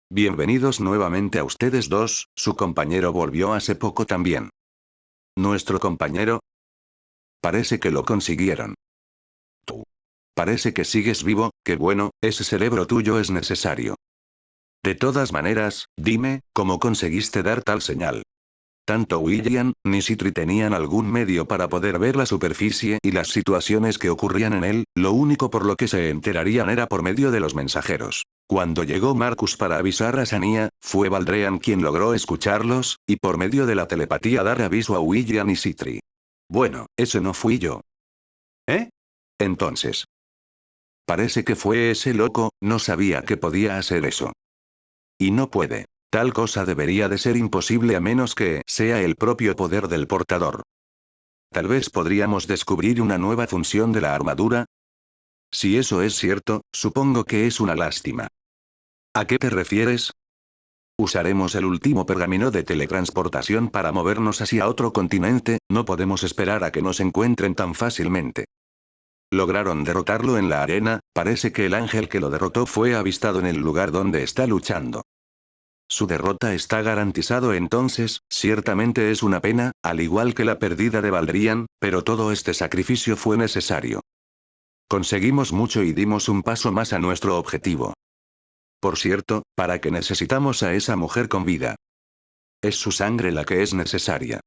Bienvenidos nuevamente a ustedes dos, su compañero volvió hace poco también. ¿Nuestro compañero? Parece que lo consiguieron. Tú. Parece que sigues vivo, qué bueno, ese cerebro tuyo es necesario. De todas maneras, dime, ¿cómo conseguiste dar tal señal? Tanto William, ni Citri tenían algún medio para poder ver la superficie y las situaciones que ocurrían en él, lo único por lo que se enterarían era por medio de los mensajeros. Cuando llegó Marcus para avisar a Sania, fue Valdrean quien logró escucharlos, y por medio de la telepatía dar aviso a William y Citri. Bueno, ese no fui yo. ¿Eh? Entonces. Parece que fue ese loco, no sabía que podía hacer eso. Y no puede. Tal cosa debería de ser imposible a menos que sea el propio poder del portador. Tal vez podríamos descubrir una nueva función de la armadura. Si eso es cierto, supongo que es una lástima. ¿A qué te refieres? Usaremos el último pergamino de teletransportación para movernos hacia otro continente, no podemos esperar a que nos encuentren tan fácilmente. Lograron derrotarlo en la arena, parece que el ángel que lo derrotó fue avistado en el lugar donde está luchando. Su derrota está garantizado entonces, ciertamente es una pena, al igual que la pérdida de Valdrian, pero todo este sacrificio fue necesario. Conseguimos mucho y dimos un paso más a nuestro objetivo. Por cierto, ¿para qué necesitamos a esa mujer con vida? Es su sangre la que es necesaria.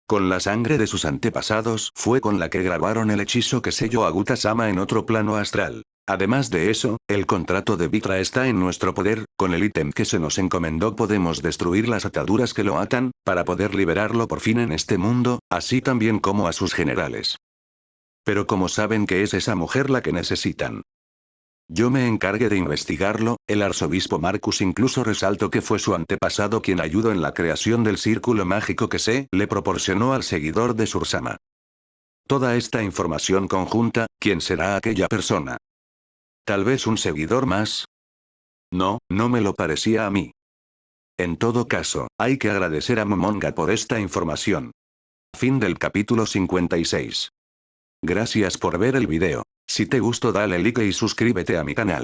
Con la sangre de sus antepasados fue con la que grabaron el hechizo que selló a Guta-sama en otro plano astral. Además de eso, el contrato de Vitra está en nuestro poder, con el ítem que se nos encomendó podemos destruir las ataduras que lo atan, para poder liberarlo por fin en este mundo, así también como a sus generales. Pero como saben que es esa mujer la que necesitan. Yo me encargué de investigarlo, el arzobispo Marcus incluso resaltó que fue su antepasado quien ayudó en la creación del círculo mágico que se le proporcionó al seguidor de Sursama. Toda esta información conjunta, ¿quién será aquella persona? ¿Tal vez un seguidor más? No, no me lo parecía a mí. En todo caso, hay que agradecer a Momonga por esta información. Fin del capítulo 56. Gracias por ver el video. Si te gustó dale like y suscríbete a mi canal.